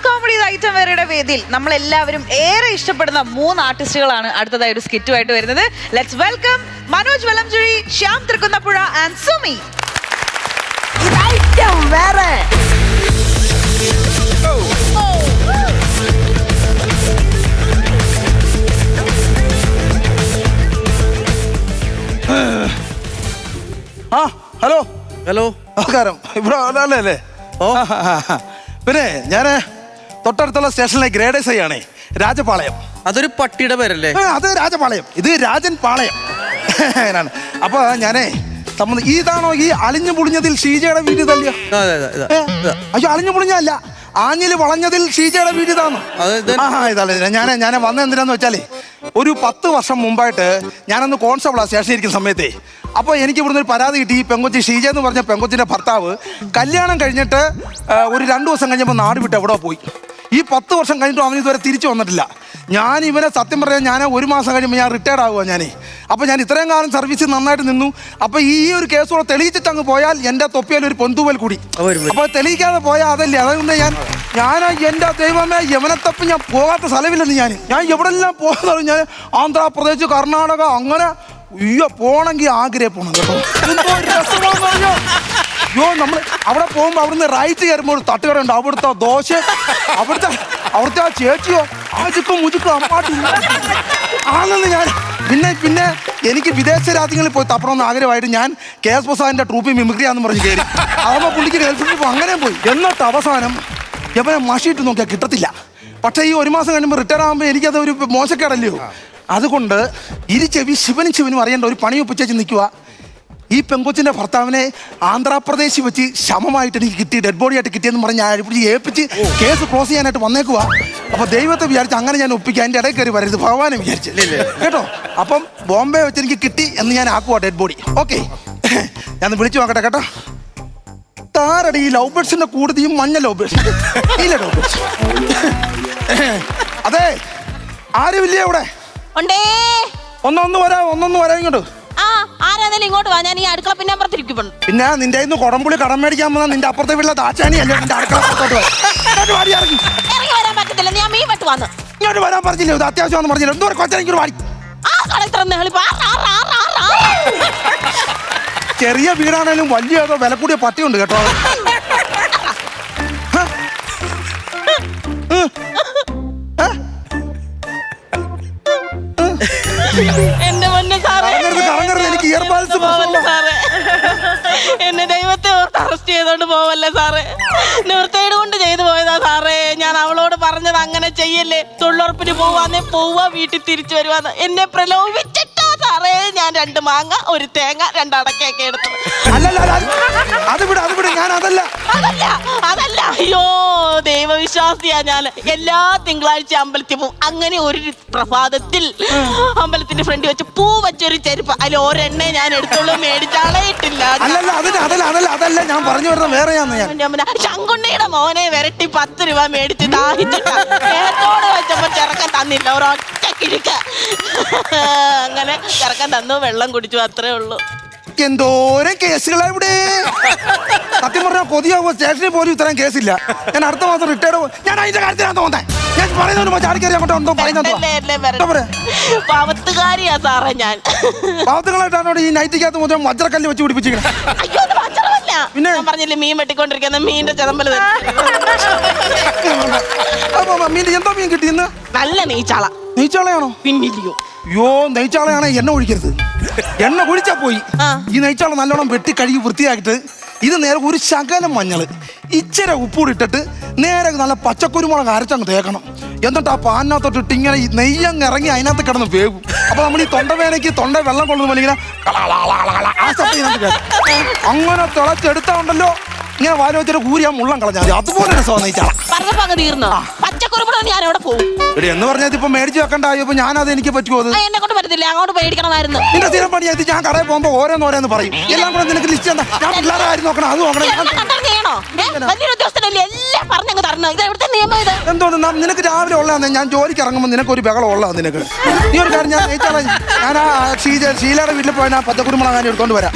Comedy item വേറെയുടെ വേദിയിൽ നമ്മൾ എല്ലാവരും ഏറെ ഇഷ്ടപ്പെടുന്ന 3 ആർട്ടിസ്റ്റുകളാണ് അടുത്തതായി ഒരു സ്കിറ്റുമായിട്ട് വരുന്നത്. Let's welcome Manoj Velamchuzhi, Shyam Thrikkunnappuzha and Sumi. വേറെ ഹലോ ഹലോ നമസ്കാരം. ഇവിടെ അല്ലേ? ഓ പിന്നെ ഞാൻ തൊട്ടടുത്തുള്ള സ്റ്റേഷനിലെ ഗ്രേഡേഴ്സ് ആണേ, രാജപാളയം. അതൊരു പട്ടിയുടെ പേരല്ലേ? അത് രാജപാളയം, ഇത് രാജൻ പാളയം. അങ്ങനെയാണ്. അപ്പൊ ഞാനേ ഇതാണോ ഈ അളിഞ്ഞു പൊളിഞ്ഞതിൽ ഷീജയുടെ വീട് തല്ലിയോ? അയ്യോ, അളിഞ്ഞു പൊളിഞ്ഞല്ല, ആഞ്ഞില് വളഞ്ഞതിൽ ഷീജയുടെ വീട് ഇതാണോ? ഇതല്ല. ഞാൻ വന്നത് എന്തിനാന്ന് വെച്ചാലേ, ഒരു 10 വർഷം മുമ്പായിട്ട് ഞാനന്ന് കോൺസ്റ്റബിളാ സ്റ്റേഷനിൽ ഇരിക്കുന്ന സമയത്തേ. അപ്പോൾ എനിക്ക് ഇവിടുന്ന് ഒരു പരാതി കിട്ടി. ഈ പെങ്കൊച്ചി ഷീജ എന്ന് പറഞ്ഞ പെങ്കൊച്ചിൻ്റെ ഭർത്താവ് കല്യാണം കഴിഞ്ഞിട്ട് ഒരു 2 ദിവസം കഴിഞ്ഞപ്പോൾ നാട് വിട്ട് എവിടെ പോയി. ഈ 10 വർഷം കഴിഞ്ഞിട്ടും അവൻ ഇതുവരെ തിരിച്ചു വന്നിട്ടില്ല. ഞാൻ ഇവനെ സത്യം പറയാൻ ഞാൻ 1 മാസം കഴിയുമ്പോൾ ഞാൻ റിട്ടയർഡ് ആകുക ഞാനേ. അപ്പോൾ ഞാൻ ഇത്രയും കാലം സർവീസ് നന്നായിട്ട് നിന്നു. അപ്പോൾ ഈ ഒരു കേസ് കൂടെ തെളിയിച്ചിട്ട് അങ്ങ് പോയാൽ എൻ്റെ തൊപ്പിയിൽ ഒരു പൊന്തൂവൽ കൂടി. അപ്പോൾ തെളിയിക്കാതെ പോയാൽ അതല്ലേ. അതുകൊണ്ട് ഞാൻ എൻ്റെ ദൈവമേ, യവനത്തപ്പം ഞാൻ പോകാത്ത സ്ഥലമില്ലെന്ന്. ഞാൻ എവിടെല്ലാം പോകുന്നത്, ഞാൻ ആന്ധ്രാപ്രദേശ്, കർണാടക, അങ്ങനെ പോണെങ്കിൽ ആഗ്രഹം പോകണം കേട്ടോ. എന്തോ രസമാണെന്നറിയോ. അയ്യോ, നമ്മൾ അവിടെ പോകുമ്പോൾ അവിടുന്ന് റൈറ്റ് കയറുമ്പോൾ ഒരു തട്ടുകടയുണ്ട്. അവിടുത്തെ ദോശ, അവിടുത്തെ ആ ചേച്ചിയോ ആചുക്കും മുചുക്കും അമ്മാട്ടി ആണെന്ന് ഞാൻ പിന്നെ എനിക്ക് വിദേശ രാജ്യങ്ങളിൽ പോയി തപ്പണമെന്ന് ആഗ്രഹമായിട്ട് ഞാൻ KS പ്രസാദിന്റെ ട്രൂപ്പിൽ മിമിക്രിയാന്ന് പറഞ്ഞ് കയറി. അതാകുമ്പോൾ പുള്ളിക്ക് ഗേൾഫ്രണ്ട് അങ്ങനെ പോയി. എന്നിട്ട് അവസാനം എവനെ മഷിയിട്ട് നോക്കിയാൽ കിട്ടത്തില്ല. പക്ഷേ ഈ 1 മാസം കഴിയുമ്പോൾ റിട്ടയർ ആകുമ്പോൾ എനിക്കത് ഒരു മോശക്കേടല്ലയോ. അതുകൊണ്ട് ശിവനും അറിയേണ്ട ഒരു പണി ഒപ്പിച്ചേച്ച് നിൽക്കുക. ഈ പെങ്കൊച്ചിൻ്റെ ഭർത്താവിനെ ആന്ധ്രാപ്രദേശിൽ വെച്ച് ശമമായിട്ട് എനിക്ക് കിട്ടി, ഡെഡ് ബോഡി ആയിട്ട് കിട്ടിയെന്ന് പറഞ്ഞ് ഞാൻ ഇവിടെ ഏൽപ്പിച്ച് കേസ് ക്ലോസ് ചെയ്യാനായിട്ട് വന്നേക്കുക. അപ്പോൾ ദൈവത്തെ വിചാരിച്ച് അങ്ങനെ ഞാൻ ഒപ്പിക്കുക. അതിൻ്റെ ഇടയിൽ കയറി വരരുത് ഭഗവാനെ വിചാരിച്ച് കേട്ടോ. അപ്പം ബോംബെ വെച്ച് എനിക്ക് കിട്ടി എന്ന് ഞാൻ ആക്കുക ഡെഡ് ബോഡി. ഓക്കെ, ഞാൻ വിളിച്ചു നോക്കട്ടെ കേട്ടോ. താരടി ഈ ലവ് ബേർഡ്സിൻ്റെ കൂടുതൽ ഈ മഞ്ഞ ലവ് ബേർഡ്സ് ഇല്ല ലവ് ബേർഡ്സ്. അതെ, ആരുമില്ലേ അവിടെ? ഒന്നൊന്ന് വരാം ഇങ്ങോട്ട്. ഇങ്ങോട്ട് വാ, ഞാൻ ഈ അടുക്കള പിന്നെ അപ്പുറത്തിരിക്കുന്നുണ്ട്. പിന്നെ നിന്റെ ഇന്ന് കുടംപുളി കടം മേടിക്കാൻ വന്നാൽ നിന്റെ അപ്പുറത്തെ വീട്ടിലെ ദാച്ചാണിയല്ലേ നിന്റെ അടുക്കള ഇറങ്ങി വരാൻ പറ്റത്തില്ല, ഞാൻ മീൻ വെട്ട് വന്ന് ഇങ്ങോട്ട് വരാൻ പറഞ്ഞില്ലേ? ഇത് അത്യാവശ്യമാണെന്ന് പറഞ്ഞില്ല. എന്തോ കൊച്ചെനിക്കൊരു വാടി. ചെറിയ വീടാണേലും വലിയ ഏതോ വില കൂടിയ പട്ടിയുണ്ട് കേട്ടോ. എന്റെ പൊന്നെ സാറേ, എനിക്ക് ഇയർബാൽസ് സാറേ, എന്നെ ദൈവത്തെ ഓർത്ത് അറസ്റ്റ് ചെയ്തോണ്ട് പോവല്ലേ സാറേ. നിർത്തേട് കൊണ്ട് ചെയ്തു പോയതാ സാറേ. ഞാൻ അവളോട് പറഞ്ഞത് അങ്ങനെ ചെയ്യല്ലേ, തൊഴിലുറപ്പിന് പോവാ വീട്ടിൽ തിരിച്ചു വരുവാന്ന്. എന്നെ പ്രലോഭിച്ചിട്ടാ സാറേ ഞാൻ 2 മാങ്ങ 1 തേങ്ങ 2 അടക്കയൊക്കെ എടുത്തത്. അതല്ല അയ്യോ, ദൈവവിശ്വാസിയാ ഞാൻ. എല്ലാ തിങ്കളാഴ്ച അമ്പലത്തിൽ പോവും. അങ്ങനെ ഒരു പ്രഭാതത്തിൽ അമ്പലത്തിന്റെ ഫ്രണ്ടിൽ വെച്ച് പൂ വെച്ചൊരു ചെരുപ്പ്, അതിൽ ഒരെണ്ണേ ഞാൻ എടുത്തോളൂ, മേടിച്ചാളേയിട്ടില്ല. അതല്ല ഞാൻ പറഞ്ഞു വരുന്നത് വേറെയാന്ന്. ശങ്കുണ്ണിയുടെ മോനെ വരട്ടി 10 രൂപ മേടിച്ച് ദാഹിച്ചിട്ട് വെച്ചപ്പോ ചെറുക്കൻ തന്നില്ല, ഒരൊറ്റ കിഴുക്ക്. അങ്ങനെ ചെറുക്കൻ തന്നു, വെള്ളം കുടിച്ചു, അത്രേ ഉള്ളൂ. എന്തോരം കേസുകളാ ഇവിടെ. സത്യം പറഞ്ഞാൽ കൊതിയാകുമ്പോൾ സ്റ്റേഷനിൽ പോലും ഇത്രയും കേസില്ല. ഞാൻ അടുത്ത മാസം റിട്ടയർഡ്. ഞാൻ അതിന്റെ കാര്യത്തിലാണ് തോന്നേ. ഞാൻ പാവത്തുകാരിയാ സാറേ ഞാൻ. പാവത്തുകളായിട്ടാണോ ഈ നൈറ്റിക്കകത്ത് മൊത്തം വജ്രക്കല്ല് വെച്ച് പിടിപ്പിച്ചിരിക്കുന്നത്? അയ്യോ, അത് വജ്രമല്ല. പിന്നെ പറഞ്ഞില്ലേ മീൻ വെട്ടിക്കൊണ്ടിരിക്കുന്ന മീനിന്റെ ചെതമ്പല്. എന്തോ മീൻ കിട്ടിയെന്ന്? നല്ല നെയ്ച്ചാള. നെയ്ച്ചാളയാണോ? പിന്നില്ലയോ. അയ്യോ, നെയ്ച്ചാളയാണെ എണ്ണ ഒഴിക്കരുത്. എണ്ണ ഒഴിച്ചാ പോയി. ഈ നെയ്ച്ചാള നല്ലോണം വെട്ടി കഴുകി വൃത്തിയാക്കിയിട്ട് ഇത് നേരെ ഒരു ശകലം മഞ്ഞൾ, ഇച്ചിരി ഉപ്പൂടി ഇട്ടിട്ട് നേരെ നല്ല പച്ചക്കുരുമുളക് അരച്ചങ്ങ് തേക്കണം. എന്നിട്ട് ആ പാനിനകത്തോട്ട് ഇങ്ങനെ നെയ്യങ്ങ് ഇറങ്ങി അതിനകത്ത് കിടന്ന് വേവും. അപ്പൊ നമ്മൾ ഈ തൊണ്ടവേനയ്ക്ക് തൊണ്ട വെള്ളം കൊള്ളുന്ന പോലെ ഇങ്ങനെ ആ ശബ്ദം അങ്ങനെ തിളച്ചെടുത്താണ്ടല്ലോ, ഇങ്ങനെ വാല വെച്ചിട്ട് കൂരിയാ മുള്ളം കളഞ്ഞാൽ അതുപോലെ രസമാണ് നെയ്ച്ചാള. എന്ന് പറഞ്ഞാൽ ഇപ്പൊ മേടിച്ചു വെക്കണ്ടായോ? ഇപ്പൊ ഞാനത് എനിക്ക് പറ്റുമോ? എന്നെ കൊണ്ട് പറ്റത്തില്ല, അങ്ങോട്ട് മേടിക്കണമായിരുന്നു. നിന്റെ സ്ഥിരം പണിയായിട്ട് ഞാൻ കടയിൽ പോകുമ്പോ ഓരോന്നോരോന്ന് പറയും. എല്ലാം കൂടെ നിനക്ക് ലിസ്റ്റ് എന്താ? ഞാൻ പിള്ളേരെ കാര്യം നോക്കണം, അത് നോക്കണം. എന്തോന്ന് നിനക്ക് രാവിലെ ഉള്ളതാന്ന്? ഞാൻ ജോലിക്ക് ഇറങ്ങുമ്പോൾ നിനക്ക് ഒരു ബഹളം ഉള്ളതാ. നിനക്ക് നീ ഒരു കാര്യം, ഞാൻ ആ ഷീലയുടെ വീട്ടിൽ പോയാൽ ആ പച്ചക്കുരുമുളക് എടുത്തോണ്ട് വരാം.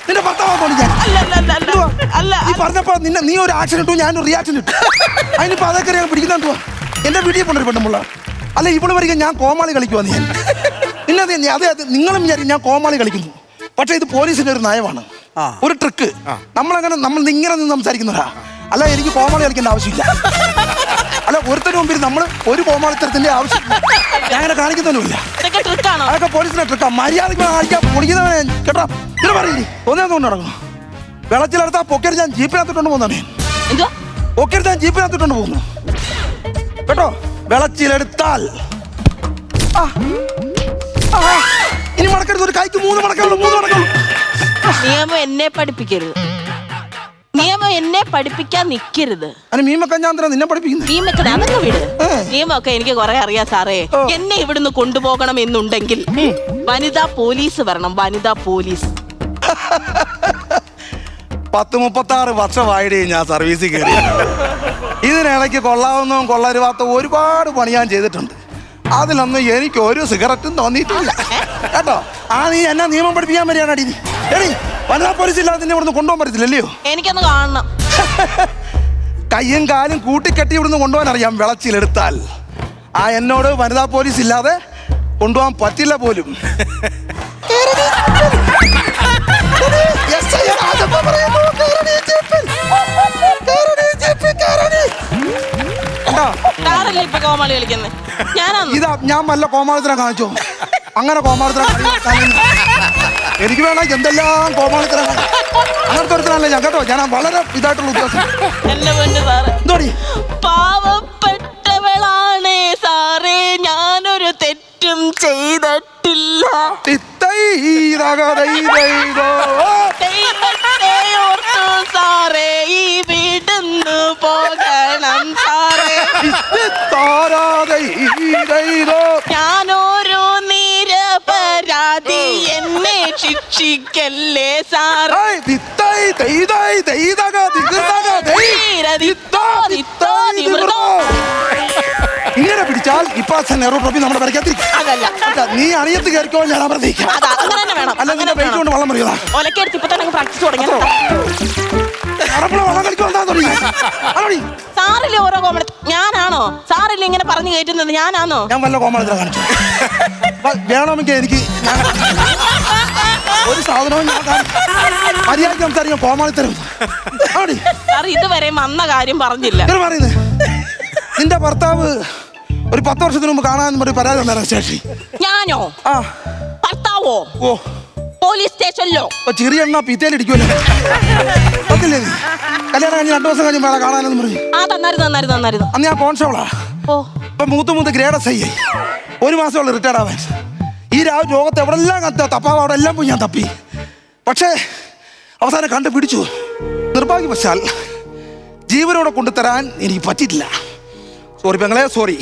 നിന്റെ ഭർത്താവാ ഞാൻ. പറഞ്ഞപ്പോ നീ ഒരു ആക്ഷൻ ഇട്ടു, ഞാനൊരു റിയാക്ഷൻ ഇട്ടു. അതിനിപ്പോ അതൊക്കെ ഞാൻ പിടിക്കുന്നുണ്ടോ? എന്റെ വീട്ടിൽ കൊണ്ടൊരു പെണ്ണുമുള്ള അല്ല ഇവിടെ വരിക ഞാൻ കോമാളി കളിക്കുവാന്ന് ഞാൻ. പിന്നെ അതെ നിങ്ങളും വിചാരിക്കും ഞാൻ കോമാളി കളിക്കുന്നു. പക്ഷെ ഇത് പോലീസിന്റെ ഒരു നയമാണ്, ഒരു ട്രിക്ക്. നമ്മൾ ഇങ്ങനെ നിന്ന് സംസാരിക്കുന്നതാ. അല്ല എനിക്ക് കോമാളി കളിക്കേണ്ട ആവശ്യമില്ല. അല്ല ഒരുത്തരും മുമ്പിൽ നമ്മൾ ഒരു കോമാളിത്തരത്തിന്റെ ആവശ്യമില്ല. ഞാൻ അങ്ങനെ കാണിക്കുന്നൊന്നുമില്ല. അതൊക്കെ പോലീസിന്റെ ട്രിക്കാ. മര്യാദക്ക് കാണിക്കാൻ പൊളിക്കുന്നവനെ കേട്ടോ. ഇത് പറയില്ലേ തോന്നിയാന്ന് നടക്കുന്നു. വെള്ളത്തിലെടുത്താ പൊക്കരി ഞാൻ ജീപ്പിനകത്തിട്ടുണ്ട് പോകുന്നേ. പൊക്കരി ഞാൻ ജീപ്പിനകത്തിട്ടുണ്ട് പോകുന്നു കേട്ടോ. വെള്ളച്ചിലെടുത്താൽ ഇനി മടക്കരുത്. ഒരു കൈക്ക് 3 മടക്കുള്ളൂ. നിയമം എന്നെ പഠിപ്പിക്കരുത്. നിയമം എന്നെ പഠിപ്പിക്കാൻ നിൽക്കരുത്. മീമൊക്കെ ഞാൻ നിന്നെ പഠിപ്പിക്കുന്നു. നിയമൊക്കെ അതൊക്കെ വിട്. നിയമമൊക്കെ എനിക്ക് കുറെ അറിയാം സാറേ. എന്നെ ഇവിടുന്ന് കൊണ്ടുപോകണം എന്നുണ്ടെങ്കിൽ വനിതാ പോലീസ് വരണം. വനിതാ പോലീസ്. 36 വർഷമായിട്ട് ഞാൻ സർവീസിൽ കയറി. ഇതിനിടയ്ക്ക് കൊള്ളാവുന്നതും കൊള്ളരുവാത്ത ഒരുപാട് പണി ഞാൻ ചെയ്തിട്ടുണ്ട്. അതിലൊന്നും എനിക്ക് ഒരു സിഗരറ്റും തോന്നിയിട്ടില്ല കേട്ടോ. നീ എന്നാ നിയമം പഠിപ്പിക്കാൻ വരികയാണടി? എടി വനിതാ പോലീസ് ഇല്ലാതെ നിന്നെ ഇവിടുന്ന് കൊണ്ടുപോകാൻ പറ്റത്തില്ലല്ലയോ? എനിക്കൊന്ന് കാണണം. കയ്യും കാലും കൂട്ടിക്കെട്ടി ഇവിടുന്ന് കൊണ്ടുപോകാൻ അറിയാം. വെളച്ചിലെടുത്താൽ എന്നോട് വനിതാ പോലീസ് ഇല്ലാതെ കൊണ്ടുപോകാൻ പറ്റില്ല പോലും. ഇതാ ഞാൻ വല്ല കോമാളിത്തരം കാണിച്ചോ? അങ്ങനെ കോമാളിത്തരം എനിക്ക് വേണം. എന്തെല്ലാം കോമാളിത്തരം അങ്ങനത്തെ ഒരുത്തരല്ലേ ഞാൻ കേട്ടോ. ഞാൻ വളരെ ഇതായിട്ടുള്ള ഉദ്ദേശം. എന്തോടി പാവപ്പെട്ടവളാണ് സാറേ, ഞാനൊരു തെറ്റും ചെയ്തിട്ടില്ല. സാറേ ഈ വീടുന്നു പോകണം സാറേ. ഞാനൊരു നിരപരാധി, എന്നെ ശിക്ഷിക്കല്ലേ സാറേ. ഇങ്ങനെ പിടിച്ചാൽ ഇപ്പൊ നെഹ്റു ട്രോഫി നമ്മുടെ വരയ്ക്കാത്തിരിക്കും. നീ അണിയത്ത് കയറിക്കോ, ഞാൻ അമർത്തിക്കാം. അല്ല നിന്റെ വെയിറ്റ് കൊണ്ട് വള്ളം മറിയതാ. ഒലക്കെടുത്ത് ഇപ്പൊ തന്നെ പ്രാക്ടീസ് തുടങ്ങി. വള്ളം കളിക്കോണ്ടാ തുടങ്ങി. സാറില്ലേ ഓരോ കോമഡി? ഞാനാണോ സാറില്ലേ ഇങ്ങനെ പറഞ്ഞു കയറ്റുന്നത്? ഞാനാണോ? ഞാൻ വല്ല കോമാളിത്തരം കാണിച്ചു വേണമെങ്കിൽ എനിക്ക് ഒരു സാധനവും ഞാൻ മര്യാദയ്ക്ക് സംസാരിക്കാൻ കോമാളിത്തരം. സാർ ഇതുവരെ വന്ന കാര്യം പറഞ്ഞില്ല. പറയുന്നത് നിന്റെ ഭർത്താവ് ഒരു 10 വർഷത്തിന് മുമ്പ് കാണാൻ പരാതി തന്നായിരുന്നു സ്റ്റേഷനിൽ. ഞാനോ? ഭർത്താവോ? ഓ പോലീസ് സ്റ്റേഷനിലോ? ചെറിയ എണ്ണ പിറ്റേലിടിക്കുമല്ലോ. പറ്റില്ലേ നീ കല്യാണം കഴിഞ്ഞ് 2 ദിവസം കഴിഞ്ഞ് കാണാനെന്ന് പറഞ്ഞു. തന്നായിരുന്നു. അന്ന് ഞാൻ കോൺസ്റ്റബിളാ. ഇപ്പൊ മൂത്ത് ഗ്രേഡ് SI ആയി. 1 മാസമുള്ള റിട്ടയർഡ് ആവാൻ. ഈ ലോകത്ത് എവിടെല്ലാം തപ്പാവ് അവിടെ എല്ലാം പോയി ഞാൻ തപ്പി. പക്ഷേ അവസാനം കണ്ടുപിടിച്ചു. നിർഭാഗ്യവശാൽ ജീവനോടെ കൊണ്ടുതരാൻ എനിക്ക് പറ്റിയിട്ടില്ല. സോറി പെങ്ങളെ, സോറി.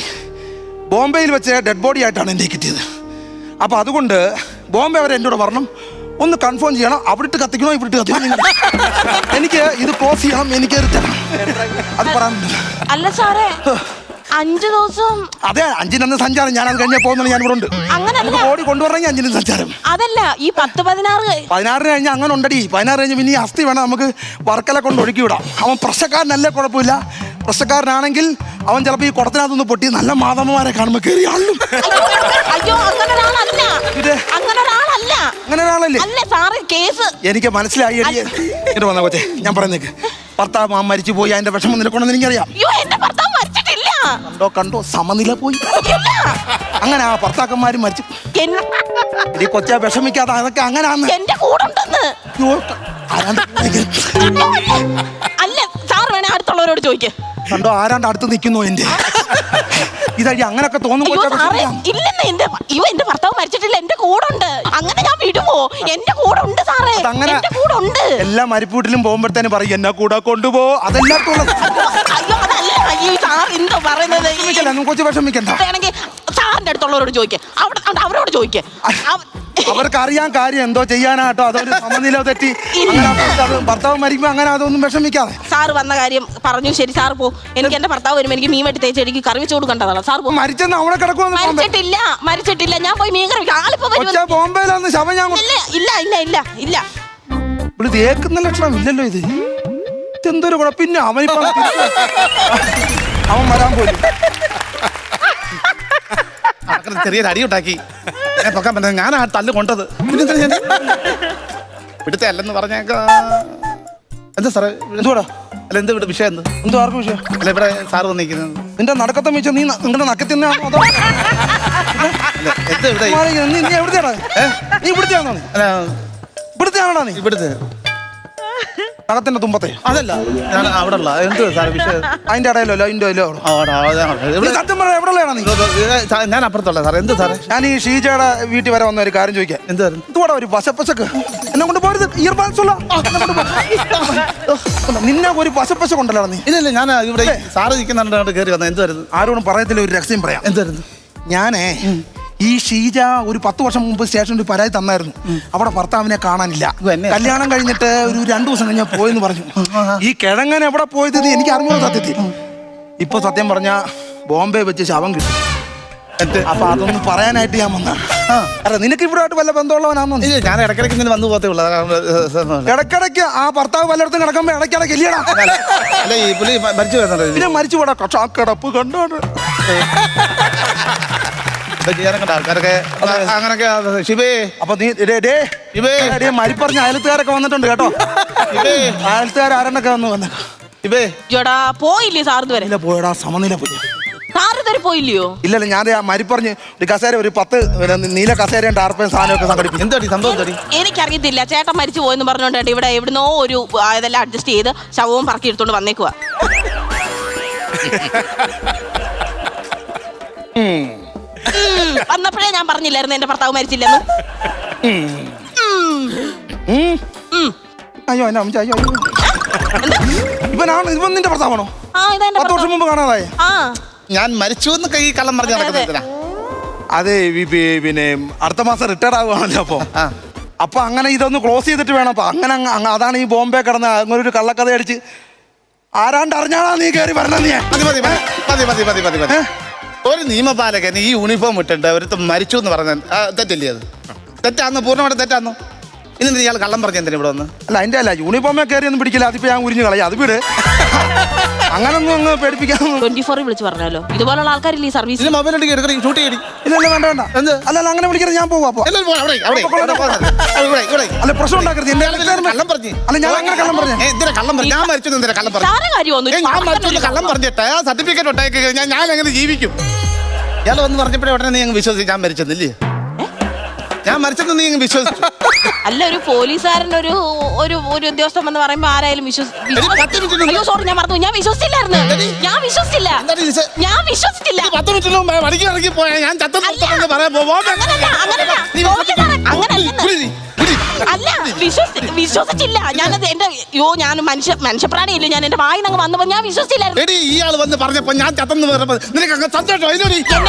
ബോംബെയിൽ വെച്ച് ഡെഡ് ബോഡി ആയിട്ടാണ് എൻ്റെ കിട്ടിയത്. അപ്പോൾ അതുകൊണ്ട് ബോംബെ വരെ എന്നോട് പറഞ്ഞു ഒന്ന് കൺഫേം ചെയ്യണം. അവിടെ കത്തിക്കണോ ഇവിടെ കത്തിക്കണോ, എനിക്ക് ഇത് ക്ലോസ് ചെയ്യണം, എനിക്ക് അത് പറയാൻ. അല്ല സാറേ 5 ദിവസം. അതെ 5 സഞ്ചാരം. ഞാൻ അത് കഴിഞ്ഞ പോകുന്നത് ഞാൻ ഇവിടെ ഉണ്ട്. ബോഡി കൊണ്ടുവരണമെങ്കിൽ 5 സഞ്ചാരം. അതല്ല ഈ 10-16 കഴിഞ്ഞാൽ അങ്ങനെ ഉണ്ടടി. 16 കഴിഞ്ഞ് പിന്നെ ഈ അസ്ഥി വേണം നമുക്ക് വർക്കലെ കൊണ്ട് ഒഴുക്കി വിടാം. അവൻ പ്രശ്നക്കാരനല്ലേ, കുഴപ്പമില്ല. പ്രശ്നക്കാരനാണെങ്കിൽ അവൻ ചിലപ്പോൾ ഈ കുടത്തിനകത്തൊന്ന് പൊട്ടി നല്ല മാതമ്മമാരെ കാണുമ്പോൾ കയറി ആളും. അങ്ങനെ ഒരാളല്ലേ എനിക്ക് മനസ്സിലായി. ഇങ്ങോട്ട് വന്ന കൊച്ചേ, ഞാൻ പറയുന്നേക്ക്. ഭർത്താവ് മരിച്ചു പോയി, അതിന്റെ വിഷമം നിനക്കൊണ്ടെന്ന് എനിക്കറിയാം. കണ്ടോ സമനില പോയി. അങ്ങനെ ആ ഭർത്താക്കന്മാരും മരിച്ചു. ഈ കൊച്ചാ വിഷമിക്കാതെ അതൊക്കെ അങ്ങനെയാന്ന്. അല്ല സാർ വേണേ അടുത്തുള്ളവരോട് ചോദിക്കേ. കണ്ടോ ആരാണ്ട് അടുത്ത് നിൽക്കുന്നു എന്റെ. ഇതടി അങ്ങനൊക്കെ തോന്നുന്നു. ഇല്ലെന്ന് എന്റെ ഭർത്താവ് മരിച്ചിട്ടില്ല, എന്റെ കൂടെ ഉണ്ട്. അങ്ങനെ ഞാൻ വിടുമോ? എന്റെ കൂടെ ഉണ്ട് സാറേ, എന്റെ കൂടെ ഉണ്ട്. എല്ലാ മരിപ്പൂട്ടിലും പോകുമ്പോഴത്തേനും പറയും എന്നെ കൂടെ കൊണ്ടുപോ. അതെല്ലാത്തുള്ള എന്തോ പറയുന്നത്. കൊച്ചു വിഷമിക്കണ്ട. വേണമെങ്കിൽ സാറിന്റെ അടുത്തുള്ളവരോട് ചോദിക്കേ, അവരോട് ചോദിക്കേ. അവർക്ക് അറിയാൻ കാര്യം എന്തോ ചെയ്യാനാട്ടോ. അതൊരു സമനില തെറ്റി ഭർത്താവ് മരിക്കുമ്പോ അങ്ങനെ അതൊന്നും വിഷമിക്കാതെ. സാറ് വന്ന കാര്യം പറഞ്ഞു, ശരി സാർ പോ. എനിക്ക് എന്റെ ഭർത്താവ് വരുമ്പോ എനിക്ക് മീൻ വെട്ടി തേച്ച് എനിക്ക് കറി വെച്ച് കൊടുക്കേണ്ടതാണ്. സാർ പോ. മരിച്ചെന്ന് അവിടെ കിടക്കുമെന്ന്. മരിച്ചിട്ടില്ല. ഞാൻ പോയി മീൻ കറി ആളിപ്പോ ബോംബെയിലൊന്ന് ശവം ഞാൻ ഇല്ല. ഇവിടെ തേക്കുന്ന ലക്ഷണം ഇല്ലല്ലോ. ഇത് എന്തൊരു കുഴപ്പം. പിന്നെ അവനിപ്പം അവൻ വരാൻ പോലും ചെറിയൊരു അടി ഉണ്ടാക്കി പൊക്കാൻ പറ്റുന്നത് ഞാൻ ആ തല്ല് കൊണ്ടത്. ഇവിടുത്തെ അല്ലെന്ന് പറഞ്ഞേക്ക. എന്താ സാറേ എന്തുവാടാ? അല്ല എന്താ ഇവിടെ വിഷയം എന്ത്? എന്തോ ആർക്കും വിഷയം? അല്ല ഇവിടെ സാറ് വന്നിരിക്കുന്നത് നിന്റെ നടക്കത്തം വെച്ച നീ നിങ്ങളുടെ നക്കത്തിന്നാണോ അതോ എന്താ ഇവിടെ? നീ എവിടുത്തെയാണോ? നീ ഇവിടുത്തെയാണോ? അല്ല ഇവിടുത്തെയാണോടാ നീ? ഇവിടുത്തെ നഖത്തിന്റെ തുമ്പത്തെ അതല്ല ഞാൻ അവിടെ ഉള്ള എന്ത് സാറേ വിഷയം? അതിന്റെ ഇടയിലോ അതിന്റെ സത്യം പറയാ എവിടെയാണ് നീ? ഞാൻ അപ്പുറത്തുള്ള സാറേ. എന്ത് സാറേ? ഞാൻ ഈ ഷീജയുടെ വീട്ടിൽ വരെ വന്ന ഒരു കാര്യം ചോദിക്കാം. എന്തായിരുന്നു? ഇതുകൂടെ ഒരു പശപ്പശക്ക് എന്നെ കൊണ്ട് പോരുത്. ഇയർബാൻസ് ഉള്ള നിന്നെ ഒരു പശപ്പശ കൊണ്ടല്ലോ നീ. ഇല്ല ഞാൻ ഇവിടെ സാറ് ഇരിക്കുന്നുണ്ട് കയറി വന്നത്. എന്തായിരുന്നു? ആരോടും പറയത്തില്ല, ഒരു രഹസ്യം പറയാം. എന്തായിരുന്നു? ഞാനേ ഈ ഷീജ ഒരു 10 വർഷം മുമ്പ് സ്റ്റേഷനിൽ പരാതി തന്നായിരുന്നു. അവിടെ ഭർത്താവിനെ കാണാനില്ല. കല്യാണം കഴിഞ്ഞിട്ട് ഒരു 2 ദിവസം കഴിഞ്ഞാൽ പോയെന്ന് പറഞ്ഞു. ഈ കിഴങ്ങൻ എവിടെ പോയത് എനിക്ക് അറിഞ്ഞു സത്യത്തിൽ. ഇപ്പൊ സത്യം പറഞ്ഞ ബോംബെ വെച്ച് ശവം കിട്ടും. അപ്പൊ അതൊന്നും പറയാനായിട്ട് ഞാൻ വന്ന. അല്ല നിനക്ക് ഇവിടെ ആയിട്ട് വല്ല ബന്ധമുള്ളവനാണോ? ഞാൻ ഇടയ്ക്കിടയ്ക്ക് ഇങ്ങനെ വന്നു പോകത്തേ ഉള്ളൂ. ഇടയ്ക്കിടയ്ക്ക് ആ ഭർത്താവ് പലയിടത്തും കിടക്കുമ്പോ ഇടയ്ക്കിടയ്ക്ക് ഇല്ലടാ. അല്ല ഈ പുള്ളി മരിച്ചു വരുന്നുണ്ടോ? പിന്നെ മരിച്ചു പോടാ. കിടപ്പ് കണ്ടോണ്ട് ആൾക്കാരൊക്കെ അങ്ങനൊക്കെ. ഷിബേ അപ്പൊ നീ മരിപ്പറഞ്ഞ അയലത്തുകാരൊക്കെ വന്നിട്ടുണ്ട് കേട്ടോ. അയലത്തുകാർ ആരെണ്ണൊക്കെ വന്നേക്കാം. ഷിബേ ജോടാ പോയില്ലേ സാറിന് വരെ? ഇല്ല പോയടാ, സമനില പോയി. സാറ് ഇതുവരെ പോയില്ലയോ? ഇല്ലല്ല ഞാൻ ആ മരിപ്പറഞ്ഞ് ഒരു കസേര ഒരു 10 നീല കസേരയും ടാർപ്പയും സാധനമൊക്കെ സംഘടിപ്പിച്ചു. എന്താടി സംഭവം? എന്താടി? എനിക്കറിയത്തില്ല. ചേട്ടൻ മരിച്ചു പോയെന്ന് പറഞ്ഞോണ്ട് ഇവിടെ എവിടുന്നോ ഒരു ഇതെല്ലാം അഡ്ജസ്റ്റ് ചെയ്ത് ശവവും പറക്കി എടുത്തോണ്ട് വന്നേക്കുവാ. വന്നപ്പോഴേ ഞാൻ പറഞ്ഞില്ലായിരുന്നു എന്റെ ഭർത്താവ് മരിച്ചില്ലെന്ന്. അയ്യോ എന്നെ അമ്മ അയ്യോ ഇവൻ നിന്റെ ഭർത്താവാണോ? 10 വർഷം മുമ്പ് കാണാതായ? ഞാൻ മരിച്ചു എന്ന് കൈ കള്ളം പറഞ്ഞു നടക്കുന്നതിനാ. അതെ പിന്നെ അടുത്ത മാസം റിട്ടയർ ആകുവാണല്ലോ. അപ്പൊ അങ്ങനെ ഇതൊന്ന് ക്ലോസ് ചെയ്തിട്ട് വേണം. അപ്പൊ അങ്ങനെ അതാണ് ഈ ബോംബെ കിടന്ന് അങ്ങനെ ഒരു കള്ളക്കഥ അടിച്ച് ആരാണ്ട് അറിഞ്ഞാണോ നീ കയറി പറഞ്ഞത്? നീ മതി. ഒരു നിയമപാലകൻ ഈ യൂണിഫോം ഇട്ടിട്ട് ഒരുത്ത മരിച്ചു എന്ന് പറഞ്ഞാൽ തെറ്റല്ലേ? അത് തെറ്റാന്ന് പൂർണ്ണമായിട്ട് തെറ്റാന്നോ? ഇനി ഇയാൾ കള്ളം പറഞ്ഞു എന്തിനാ ഇവിടെ വന്ന്? അല്ല അതിന്റെ അല്ല യൂണിഫോമേ കയറി ഒന്നും പിടിക്കില്ല. അതിപ്പോ ഞാൻ ഉരിഞ്ഞു കളയാം. അത് വീട് അങ്ങനൊന്നും അങ്ങ് പേടിപ്പിക്കാൻ 24 വിളിച്ച് പറഞ്ഞല്ലോ. ഇതുപോലുള്ള ആൾക്കാരില്ല ഈ സർവീസ്. മൊബൈൽ എടുക്കി ഷൂട്ട് ചെയ്യടി. ഇല്ല വേണ്ട. അല്ല അങ്ങനെ വിളിക്കരുത്. ഞാൻ പോവാ. അല്ല പ്രശ്നം ഉണ്ടാക്കരുത്. കള്ളം പറഞ്ഞു. അല്ല ഞാൻ അങ്ങനെ കള്ളം പറഞ്ഞു. എന്തിനാ കള്ളം പറഞ്ഞു? ഞാൻ മരിച്ചു എന്തിനാ കള്ളം പറഞ്ഞു? ഞാൻ മരിച്ചു കള്ളം പറഞ്ഞിട്ട് ആ സർട്ടിഫിക്കറ്റ് ഒട്ടാക്കി ഞാൻ എങ്ങനെ ജീവിക്കും? ഇയാൾ വന്ന് പറഞ്ഞപ്പോഴേ ഉടനെ നീ അങ്ങ് വിശ്വസിച്ച് ഞാൻ മരിച്ചെന്നില്ലേ? ഞാൻ മരിച്ചെന്ന് നീ അങ്ങ് വിശ്വസിച്ചു. അല്ല ഒരു പോലീസുകാരൻ ഒരു ഒരു ഒരു ഉദ്യോഗസ്ഥൻ എന്ന് പറയുമ്പോ ആരായാലും അയ്യോ സോറി ഞാൻ മറന്നു. ഞാൻ വിശ്വസിച്ചില്ലായിരുന്നു. ഞാൻ വിശ്വസിച്ചില്ല. 10 മിനിറ്റിന് മുമ്പ് മണിക്ക് ഇറങ്ങി പോയാ ഞാൻ ചത്തെന്ന് പറയാൻ അല്ല വിശ്വസിച്ചില്ല. ഞാനത് എന്റെ ഞാൻ മനുഷ്യപ്രാണിയില്ല. ഞാൻ എന്റെ വായിനങ്ങ് വന്നപ്പോ ഞാൻ വിശ്വസിച്ചില്ലായിരുന്നു. ഇയാൾ വന്ന് പറഞ്ഞപ്പോ ഞാൻ ചത്തെന്ന് പറഞ്ഞപ്പോ നിനക്ക് അങ്ങ് സന്തോഷം. എന്നെ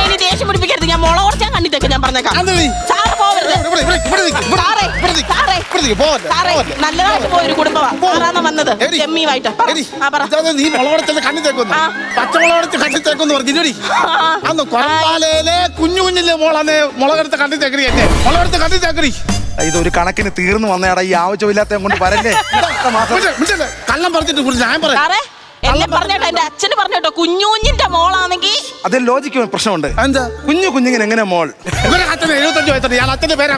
ഇനി ദേഷ്യം പിടിപ്പിക്കരുത്. ഞാൻ മുള കുറച്ചാൽ കണ്ടിട്ടേക്ക് ഞാൻ പറഞ്ഞേക്കാം. സാറ് പോവരുത്. നല്ലതായിട്ട് പോയൊരു കുടുംബമാണ്. ആരാണ് വന്നത്? ചെമ്മീവായിട്ട് നീ മുളകടച്ചത് കണ്ണിത്തേക്കുന്നു. പച്ചമുളകടച്ച് കണ്ണിത്തേക്കെന്ന് പറഞ്ഞില്ലേ? അന്ന് കൊറമ്പാലയിലെ കുഞ്ഞു കുഞ്ഞില്ലേ മോളാണ് മുളകെടുത്ത് കണ്ണിത്തേക്കറി. എന്നെ മുളകെടുത്ത് കണ്ണിത്തേക്കറി. ഇതൊരു കണക്കിന് തീർന്നു വന്നേടാ. ഈ ആവശ്യമില്ലാത്ത കൊണ്ട് വരല്ലേ. കള്ളം പറഞ്ഞിട്ട് ഞാൻ പറയാം. എന്നെ പറഞ്ഞോട്ടോ, എന്റെ അച്ഛന് പറഞ്ഞോട്ടോ. കുഞ്ഞുഞ്ഞിന്റെ മോളാണെങ്കിൽ അതിൽ ലോജിക്ക് പ്രശ്നമുണ്ട്. എന്താ കുഞ്ഞിങ്ങനെ എങ്ങനെ മോൾ? അച്ഛന് 75 വയസ്സുണ്ട്. ഇയാൾ അച്ഛന്റെ പേരാ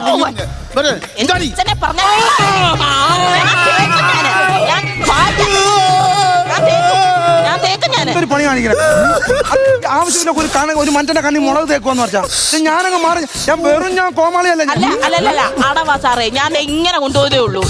ഒരു പണി കാണിക്കണം. ആവശ്യമില്ല ഒരു മനുഷ്യന്റെ കണ്ണി മുളക് തേക്കുവെന്ന് പറഞ്ഞാൽ ഞാനങ്ങ് മാറി. ഞാൻ കോമാളിയല്ല. അല്ലല്ല അടവാ സാറേ. ഞാൻ എങ്ങനെ കൊണ്ടുപോയതേ ഉള്ളൂ.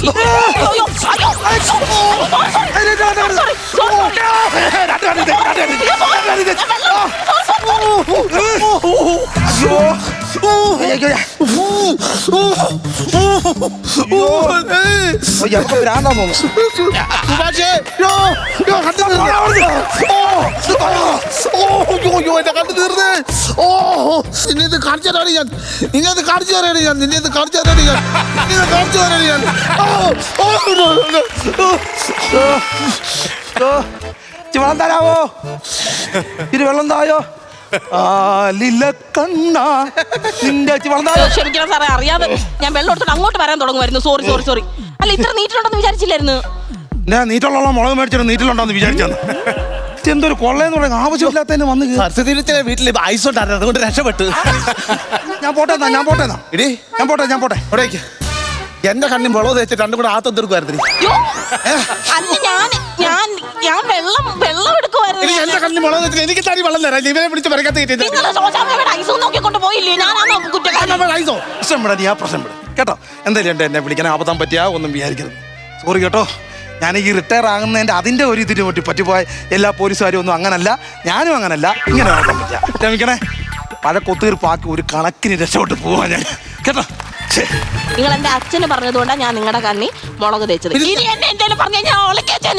വെള്ളം തരാവോ? ഇരു വെള്ളം തായോ? ക്ഷമിക്കണം സാറേ, അറിയാതെ ഞാൻ വെള്ളം എടുത്തിട്ട് അങ്ങോട്ട് വരാൻ തുടങ്ങുമായിരുന്നു. സോറി. അല്ല ഇത്ര നീറ്റിലുണ്ടെന്ന് വിചാരിച്ചില്ലായിരുന്നു. ഞാൻ നീറ്റുള്ള മുളക് മേടിച്ചിട്ട് നീറ്റിലുണ്ടോന്ന് വിചാരിച്ചെന്ന്. എന്തൊരു കൊള്ളയെന്ന് പറയുന്നത് ആവശ്യമില്ലാത്തതിന് വന്ന് കയറി. സരസ്വതി വീട്ടിൽ ഐസ് ഉണ്ടായിരുന്നു, അതുകൊണ്ട് രക്ഷപ്പെട്ടു. ഞാൻ പോട്ടെന്നാ ഇടി ഞാൻ പോട്ടെ ഇവിടേക്ക്. എന്റെ കണ്ണി മുളക് തേച്ചിട്ട് രണ്ടും കൂടെ ആത്തം തീർക്കുമായിരുന്നു. അയ്യോ, അല്ല ഞാൻ വെള്ളം എടുക്കുമായിരുന്നു. എന്റെ കണ്ണി മുളക് തേച്ചിട്ട് എനിക്ക് തടി വെള്ളം തരാം. ഇവരെ പിടിച്ച് പരക്കത്ത് കിട്ടിയത് നിങ്ങൾ ശോശാമ്മയുടെ ഐസ് നോക്കിക്കൊണ്ട് പോയില്ലേ? ഞാനാണോ കുറ്റക്കാരൻ? ഐസോ പ്രശ്നം വിടാ, നീ ആ പ്രശ്നം വിടും കേട്ടോ. എന്തായാലും എന്നെ വിളിക്കാൻ ആപത്താൻ പറ്റിയാ ഒന്നും വിചാരിക്കരുത്. സോറി കേട്ടോ. ഞാൻ ഈ റിട്ടയർ ആകുന്നതിൻ്റെ അതിൻ്റെ ഒരു ഇതിന് പറ്റി പറ്റിപ്പോയ എല്ലാ പോലീസുകാരും ഒന്നും അങ്ങനല്ല, ഞാനും അങ്ങനല്ല. ഇങ്ങനെ നടക്കാൻ പറ്റില്ല. ക്ഷമിക്കണേ. പല കൊത്തീർപ്പാക്കി ഒരു കണക്കിന് രക്ഷപ്പെട്ട് പോവാ ഞാൻ കേട്ടോ. നിങ്ങൾ എന്റെ അച്ഛന് പറഞ്ഞതുകൊണ്ടാണ് ഞാൻ നിങ്ങളുടെ കണ്ണി മുളക് തേച്ചത്. ഇനി എന്നെ എന്തെങ്കിലും പറഞ്ഞു കഴിഞ്ഞാൽ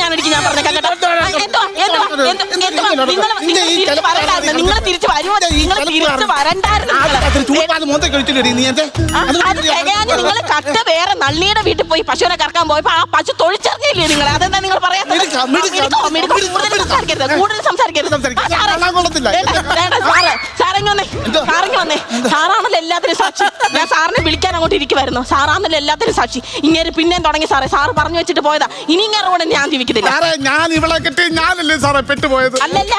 ഞാൻ പറഞ്ഞേക്കാം കേട്ടോ. നിങ്ങൾ തിരിച്ചു വരുമോ? നിങ്ങൾ തിരിച്ചു വരണ്ടായിരുന്നു. നിങ്ങൾ കട്ട വേറെ നള്ളിയുടെ വീട്ടിൽ പോയി പശുവിനെ കറക്കാൻ പോയപ്പോ ആ പശു തൊഴിച്ചിറങ്ങിയില്ലേ നിങ്ങൾ? അതെന്താ നിങ്ങൾ പറയാത്തത്? കൂടുതൽ സംസാരിക്കരുത്. സാറാണല്ലോ എല്ലാത്തിനും സാക്ഷി. ഞാൻ സാറിനെ വിളിക്കാൻ അങ്ങോട്ട് ഇരിക്കുവായിരുന്നു. സാറാണല്ലോ എല്ലാത്തിനും സാക്ഷി. ഇങ്ങനെ പിന്നെയും തുടങ്ങി സാറേ. സാറ് പറഞ്ഞു വെച്ചിട്ട് പോയതാ. ഇനി ഇങ്ങനെ കൂടെ ഞാൻ ജീവിക്കുന്നില്ല. ഞാൻ ഇവളെ കിട്ടി ഞാനല്ലേ സാറേ പെട്ടുപോയത്? അല്ലല്ല,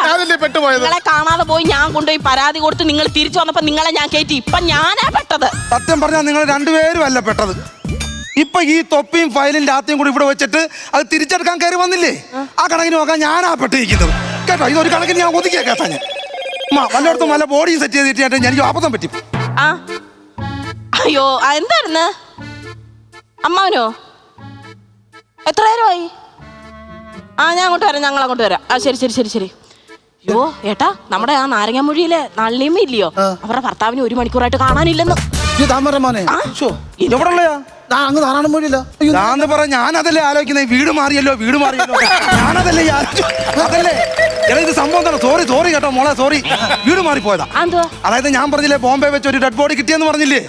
നിങ്ങളെ കാണാതെ പോയി ഞാൻ കൊണ്ടുപോയി പരാതി കൊടുത്ത് നിങ്ങൾ തിരിച്ചു വന്നപ്പോ നിങ്ങളെ ഞാൻ കയറ്റി. ഇപ്പൊ ഞാനാ പെട്ടത്. സത്യം പറഞ്ഞാൽ നിങ്ങൾ രണ്ടുപേരും അല്ല പെട്ടത്. ഇപ്പൊ ഈ തൊപ്പിയും ഫയലും രാത്രിയും കൂടി ഇവിടെ വെച്ചിട്ട് അത് തിരിച്ചെടുക്കാൻ കയറി വന്നില്ലേ? ആ കണക്കിന് നോക്കാൻ ഞാനാ പെട്ടിരിക്കുന്നത് കേട്ടോ. ഇതൊരു കണക്കിന് ഞാൻ ഒതുക്കിയ കേട്ടാ. ഞാൻ വല്ലയിടത്തും നല്ല ബോഡി സെറ്റ് ചെയ്തിട്ട് എനിക്ക് ആപത്തം പറ്റി. ആ അയ്യോ, എന്തായിരുന്നു അമ്മാവനോ? എത്ര നേരമായി? ഞാൻ അങ്ങോട്ട് വരാം, ഞങ്ങൾ അങ്ങോട്ട് വരാം. ശരി. അയ്യോ ഏട്ടാ, നമ്മുടെ ആ നാരങ്ങാമൊഴിയിലെ നള്ളിയമ്മ ഇല്ലയോ, അവരുടെ ഭർത്താവിന് 1 മണിക്കൂറായിട്ട് കാണാനില്ലെന്ന്. ഞാനതല്ലേ ആലോചിക്കുന്നത്. വീട് മാറിയല്ലോ ഞാനതല്ലേ അതല്ലേ ഇത് സംഭവം തന്നെ. സോറി കേട്ടോ മോളെ, സോറി. വീട് മാറിപ്പോയതാ. അതായത് ഞാൻ പറഞ്ഞില്ലേ ബോംബെ വെച്ച് ഒരു ഡെഡ് ബോഡി കിട്ടിയെന്ന് പറഞ്ഞില്ലേ?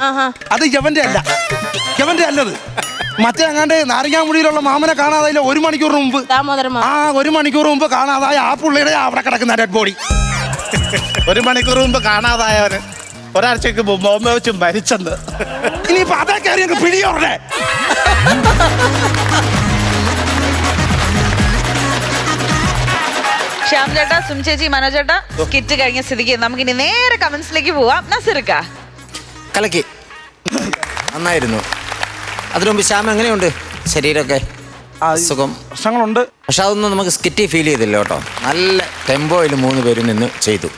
അത് യവന്റെ അല്ലത്. മറ്റേ അങ്ങാണ്ട് നാരങ്ങാമുടിയിലുള്ള മാമനെ കാണാതായില്ല 1 മണിക്കൂർ മുമ്പ്. 1 മണിക്കൂർ മുമ്പ് കാണാതായ ആ പുള്ളിയുടെ അവിടെ കിടക്കുന്ന ഡെഡ് ബോഡി. 1 മണിക്കൂർ മുമ്പ് കാണാതായവന് ഒരാഴ്ചക്ക് ബോംബെ വെച്ച് മരിച്ചെന്ന്. ഇനിയിപ്പോ അതേ കയറി പിടിയോടെ. ശ്യാം ചേട്ടാ, സും ചേച്ചി, മനോജ് ചേട്ടാ, സ്കിറ്റ് കഴിഞ്ഞ സ്ഥിതിക്ക് നമുക്കിനി നേരെ കമന്റ്സിലേക്ക് പോവാം. നസീർക്ക കലക്കി നന്നായിരുന്നു. അതിനു മുമ്പ് ശ്യാം എങ്ങനെയുണ്ട് ശരീരമൊക്കെ? സുഖം? പ്രശ്നങ്ങളുണ്ട്, പക്ഷെ അതൊന്നും നമുക്ക് സ്കിറ്റിൽ ഫീൽ ചെയ്തില്ല കേട്ടോ. നല്ല ടെമ്പോയിൽ 3 പേരും നിന്ന് ചെയ്തു.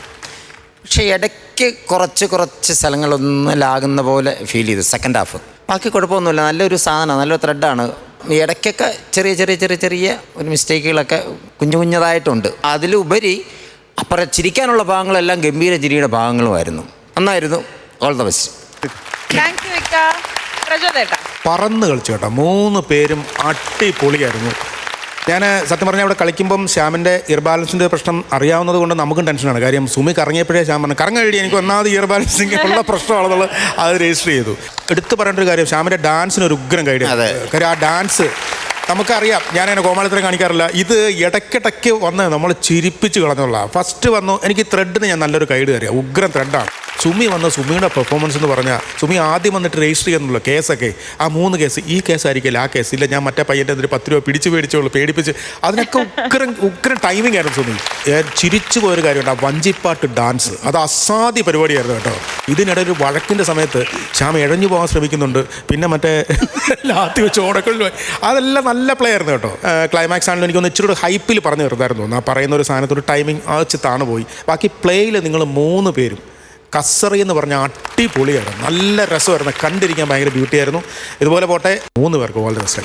പക്ഷെ ഇടയ്ക്ക് കുറച്ച് സ്ഥലങ്ങളൊന്നും ലാകുന്ന പോലെ ഫീൽ ചെയ്തു സെക്കൻഡ് ഹാഫ്. ബാക്കി കുഴപ്പമൊന്നുമില്ല. നല്ലൊരു സാധനമാണ്, നല്ലൊരു ത്രെഡാണ്. ഇടയ്ക്കൊക്കെ ചെറിയ ഒരു മിസ്റ്റേക്കുകളൊക്കെ കുഞ്ഞതായിട്ടുണ്ട്. അതിലുപരി അപ്പുറം ചിരിക്കാനുള്ള ഭാഗങ്ങളെല്ലാം ഗംഭീര ചിരിയുടെ ഭാഗങ്ങളുമായിരുന്നു. നന്നായിരുന്നു. All the best. പറന്ന് കളിച്ചു കേട്ടോ. 3 പേരും അടിപൊളിയായിരുന്നു. ഞാൻ സത്യം പറഞ്ഞാൽ അവിടെ കളിക്കുമ്പം ശ്യാമിൻ്റെ ഇയർ ബാലൻസിൻ്റെ പ്രശ്നം അറിയാവുന്നത് കൊണ്ട് നമുക്കും ടെൻഷനാണ്. കാര്യം സുമി കറങ്ങിയപ്പോഴേ ശ്യാം പറഞ്ഞു കറങ്ങ കഴിയും, എനിക്ക് ഒന്നാമത് ഇയർ ബാലൻസിങ് ഉള്ള പ്രശ്നമാണെന്നുള്ളത് അത് രജിസ്റ്റർ ചെയ്തു. എടുത്തു പറയേണ്ട ഒരു കാര്യം, ശ്യാമിൻ്റെ ഡാൻസിന് ഒരു ഉഗ്രം കൈഡ്. കാര്യം ആ ഡാൻസ് നമുക്കറിയാം, ഞാനതിനെ കോമാളിത്തരം കാണിക്കാറില്ല. ഇത് ഇടയ്ക്കിടയ്ക്ക് വന്ന് നമ്മൾ ചിരിപ്പിച്ച് കളഞ്ഞുള്ള. ഫസ്റ്റ് വന്നു എനിക്ക് ത്രെഡിന് ഞാൻ നല്ലൊരു കൈഡ് കയറിയ ഉഗ്രം ത്രെഡാണ്. സുമി വന്ന സുമിയുടെ പെർഫോമൻസ് എന്ന് പറഞ്ഞാൽ, സുമി ആദ്യം വന്നിട്ട് രജിസ്റ്റർ ചെയ്യുന്നുള്ള കേസൊക്കെ ആ 3 കേസ്, ഈ കേസായിരിക്കില്ല, ആ കേസ് ഇല്ല, ഞാൻ മറ്റേ പയ്യൻ്റെ ഒരു 10 രൂപ പേടിച്ചോളൂ, പേടിപ്പിച്ച് അതിനൊക്കെ ഉഗ്രം ടൈമിംഗ് ആയിരുന്നു സുമി. ചിരിച്ചു പോയൊരു കാര്യമുണ്ട്, ആ വഞ്ചിപ്പാട്ട് ഡാൻസ്, അത് അസാധ്യ പരിപാടിയായിരുന്നു കേട്ടോ. ഇതിനിടെ ഒരു വഴക്കിൻ്റെ സമയത്ത് ശ്യാം ഇഴഞ്ഞു പോകാൻ ശ്രമിക്കുന്നുണ്ട്, പിന്നെ മറ്റേ ലാത്തി വെച്ച് ഓടക്കളിൽ, അതെല്ലാം നല്ല പ്ലേ ആയിരുന്നു കേട്ടോ. ക്ലൈമാക്സ് ആണെങ്കിലും എനിക്കൊന്ന് ഇച്ചിരി ഹൈപ്പിൽ പറഞ്ഞു തീർത്തായിരുന്നു. ആ പറയുന്ന ഒരു സാധനത്തൊരു ടൈമിംഗ് ആച്ചിത്താണ് പോയി. ബാക്കി പ്ലേയിൽ നിങ്ങൾ 3 പേരും കസറി എന്ന് പറഞ്ഞാൽ അടിപൊളിയായിരുന്നു, നല്ല രസമായിരുന്നു, കണ്ടിരിക്കാൻ ഭയങ്കര ബ്യൂട്ടി ആയിരുന്നു. ഇതുപോലെ പോട്ടെ 3 പേർക്ക് വളരെ ബെസ്റ്റ്.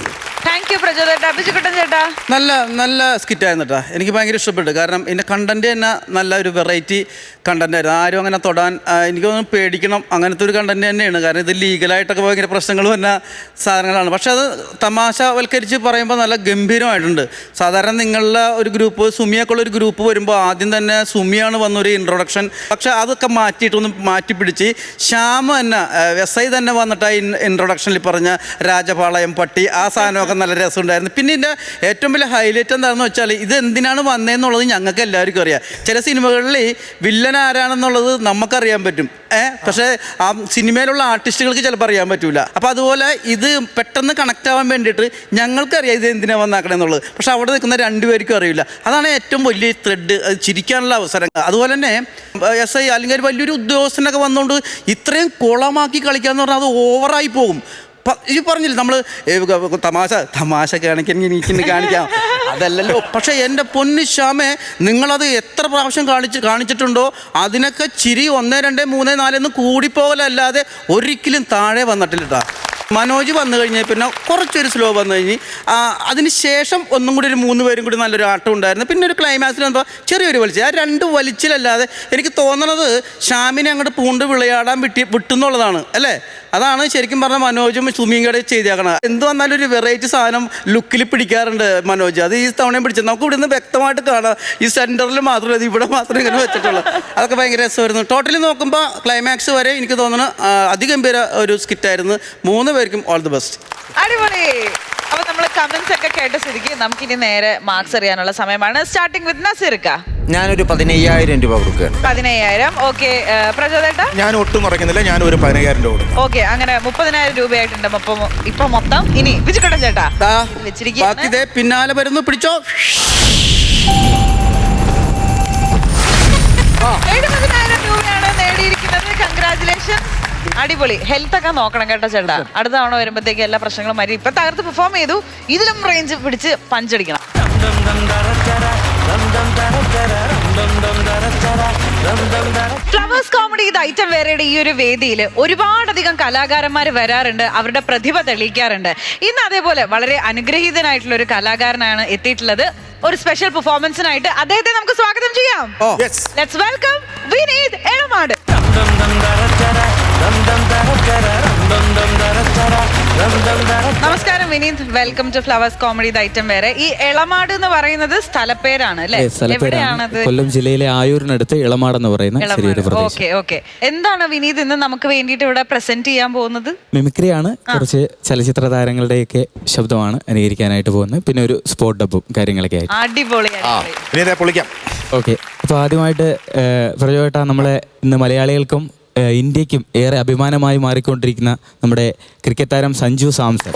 നല്ല സ്കിറ്റായിരുന്നു കേട്ടോ. എനിക്ക് ഭയങ്കര ഇഷ്ടപ്പെട്ടു. കാരണം ഇതിൻ്റെ കണ്ടന്റ് തന്നെ നല്ല ഒരു വെറൈറ്റി കണ്ടന്റ് ആയിരുന്നു. ആരും അങ്ങനെ തൊടാൻ എനിക്കൊന്നും പേടിക്കണം അങ്ങനത്തെ ഒരു കണ്ടന്റ് തന്നെയാണ്. കാരണം ഇത് ലീഗലായിട്ടൊക്കെ ഭയങ്കര പ്രശ്നങ്ങൾ വന്ന സാധനങ്ങളാണ്. പക്ഷെ അത് തമാശവൽക്കരിച്ച് പറയുമ്പോൾ നല്ല ഗംഭീരമായിട്ടുണ്ട്. സാധാരണ നിങ്ങളുടെ ഒരു ഗ്രൂപ്പ്, സുമിയൊക്കെയുള്ള ഒരു ഗ്രൂപ്പ് വരുമ്പോൾ ആദ്യം തന്നെ സുമിയാണ് വന്നൊരു ഇൻട്രൊഡക്ഷൻ. പക്ഷെ അതൊക്കെ മാറ്റിയിട്ടൊന്ന് മാറ്റിപ്പിടിച്ച് ശ്യാം തന്നെ SI തന്നെ വന്നിട്ട് ആ ഇൻട്രൊഡക്ഷനിൽ പറഞ്ഞ രാജപാളയം പട്ടി ആ സാധനമൊക്കെ നല്ല വളരെ രസമുണ്ടായിരുന്നു. പിന്നെ ഇതിൻ്റെ ഏറ്റവും വലിയ ഹൈലൈറ്റ് എന്താണെന്ന് വെച്ചാൽ ഇത് എന്തിനാണ് വന്നതെന്നുള്ളത് ഞങ്ങൾക്ക് എല്ലാവർക്കും അറിയാം. ചില സിനിമകളിൽ വില്ലൻ ആരാണെന്നുള്ളത് നമുക്കറിയാൻ പറ്റും, പക്ഷേ ആ സിനിമയിലുള്ള ആർട്ടിസ്റ്റുകൾക്ക് ചിലപ്പോൾ അറിയാൻ പറ്റൂല. അപ്പോൾ അതുപോലെ ഇത് പെട്ടെന്ന് കണക്ട് ആവാൻ വേണ്ടിയിട്ട് ഞങ്ങൾക്കറിയാം ഇത് എന്തിനാണ് വന്നാക്കണമെന്നുള്ളത്, പക്ഷെ അവിടെ നിൽക്കുന്ന രണ്ടുപേർക്കും അറിയില്ല. അതാണ് ഏറ്റവും വലിയ ത്രെഡ്, ചിരിക്കാനുള്ള അവസരം. അതുപോലെ തന്നെ SI അല്ലെങ്കിൽ ഒരു വലിയൊരു ഉദ്യോഗസ്ഥനൊക്കെ വന്നുകൊണ്ട് ഇത്രയും കുളമാക്കി കളിക്കാന്ന് പറഞ്ഞാൽ അത് ഓവറായി പോകും. ഈ പറഞ്ഞില്ല നമ്മൾ തമാശ കാണിക്കാൻ കാണിക്കാം, അതല്ലല്ലോ. പക്ഷേ എൻ്റെ പൊന്നു ശ്യാമേ, നിങ്ങളത് എത്ര പ്രാവശ്യം കാണിച്ചിട്ടുണ്ടോ അതിനൊക്കെ ചിരി 1, 2, 3, 4 എന്ന് കൂടിപ്പോകലല്ലാതെ ഒരിക്കലും താഴെ വന്നിട്ടില്ല കേട്ടോ. മനോജ് വന്നു കഴിഞ്ഞാൽ പിന്നെ കുറച്ചൊരു സ്ലോ വന്നു കഴിഞ്ഞ് അതിന് ശേഷം ഒന്നും കൂടി ഒരു 3 പേരും കൂടി നല്ലൊരു ആട്ടം ഉണ്ടായിരുന്നു. പിന്നെ ഒരു ക്ലൈമാക്സിൽ വന്നപ്പോൾ ചെറിയൊരു വലിച്ച, ആ 2 വലിച്ചിലല്ലാതെ എനിക്ക് തോന്നണത് ശ്യാമിനെ അങ്ങോട്ട് പൂണ്ട് വിളയാടാൻ വിട്ടുന്നുള്ളതാണ് അല്ലേ. അതാണ് ശരിക്കും പറഞ്ഞാൽ മനോജും സുമിയും കൂടെ ചെയ്തേക്കണം. എന്ത് വന്നാലും ഒരു വെറൈറ്റി സാധനം ലുക്കിൽ പിടിക്കാറുണ്ട് മനോജ്. അത് ഈ തവണയും പിടിച്ചത് നമുക്ക് ഇവിടെ നിന്ന് വ്യക്തമായിട്ട് കാണാം. ഈ സെൻറ്ററിൽ മാത്രമേ അത് ഇവിടെ മാത്രമേ ഇങ്ങനെ വെച്ചിട്ടുള്ളൂ. അതൊക്കെ ഭയങ്കര രസമായിരുന്നു. ടോട്ടലി നോക്കുമ്പോൾ ക്ലൈമാക്സ് വരെ എനിക്ക് തോന്നുന്നു അതിഗംഭീര ഒരു സ്കിറ്റായിരുന്നു. 3 പേർക്കും ഓൾ ദി ബെസ്റ്റ്. അടിപൊളി. അപ്പൊ നമ്മൾ കമന്റ്സ് ഒക്കെ കേട്ട സ്ഥിതിക്ക് നമുക്കിനി നേരെ മാർക്സ് അറിയാനുള്ള സമയമാണ്. സ്റ്റാർട്ടിംഗ് വിത്ത് നസീർക്ക. ഞാനൊരു 15,000 രൂപ കൊടുക്കുകയാണ്. 15,000. ഓക്കെ. പ്രചോദേട്ടാ? ഞാൻ ഒട്ടും കുറയ്ക്കുന്നില്ല, ഞാൻ ഒരു 15,000 രൂപ കൊടുക്കും. ഓക്കെ, അങ്ങനെ 30,000 രൂപയായിട്ടുണ്ട് ഇപ്പൊ മൊത്തം. ഇനി വിജുക്കട്ടൻ ചേട്ടാ ബാക്കി ദേ പിന്നാലെ വരുന്നു, പിടിച്ചോ. 70,000 രൂപയാണ് നേടിയിരിക്കുന്നത്. കൺഗ്രാറ്റുലേഷൻ. അടിപൊളി. ഹെൽത്ത് ഒക്കെ നോക്കണം കേട്ടോ ചേട്ടാ. അടുത്ത തവണ വരുമ്പോഴത്തേക്ക് എല്ലാ പ്രശ്നങ്ങളും മാറി. ഇപ്പൊ തകർത്ത് പെർഫോം ചെയ്തു, ഇതിലും റേഞ്ച് പിടിച്ച് പഞ്ചടിക്കണം. ഫ്ലവേഴ്സ് കോമഡി ഇത് ഐറ്റം വേറെയുടെ ഈ ഒരു വേദിയിൽ ഒരുപാടധികം കലാകാരന്മാർ വരാറുണ്ട്, അവരുടെ പ്രതിഭ തെളിയിക്കാറുണ്ട്. ഇന്ന് അതേപോലെ വളരെ അനുഗ്രഹീതനായിട്ടുള്ള ഒരു കലാകാരനാണ് എത്തിയിട്ടുള്ളത്. ഒരു സ്പെഷ്യൽ പെർഫോമൻസിനായിട്ട് അദ്ദേഹത്തെ നമുക്ക് സ്വാഗതം ചെയ്യാം. Let's welcome Vineeth Elamad. നമസ്കാരം Vineeth, welcome to Flowers comedy ഇത് ഐറ്റം വേറെ. ഈ എളമാട് എന്ന് പറയുന്നത് സ്ഥലപ്പേരാണ് അല്ലേ? എവിടെയാണത്? കൊല്ലം ജില്ലയിലെ ആയൂരിനടുത്ത് ഇളമാട് എന്ന് പറയുന്ന ചെറിയൊരു പ്രദേശം. Okay okay. എന്താണ് വിനീത് ഇന്ന് നമുക്ക് വേണ്ടിയിട്ട് ഇവിടെ പ്രസന്റ് ചെയ്യാൻ പോകുന്നത്? മിമിക്രിയാണ്. കുറച്ച് ചലച്ചിത്ര താരങ്ങളുടെയൊക്കെ ശബ്ദമാണ് അനുകരിക്കാനായിട്ട് പോകുന്നത്. പിന്നെ ഒരു സ്പോട്ട് ഡബും കാര്യങ്ങളൊക്കെ ആയിട്ട്. അടിപൊളി. പൊളിക്കാം. ഓക്കെ, അപ്പോൾ ആദ്യമായിട്ട് പ്രജോട്ടാ, നമ്മളെ ഇന്ന് മലയാളികൾക്കും ഇന്ത്യക്കും ഏറെ അഭിമാനമായി മാറിക്കൊണ്ടിരിക്കുന്ന നമ്മുടെ ക്രിക്കറ്റ് താരം സഞ്ജു സാംസൺ.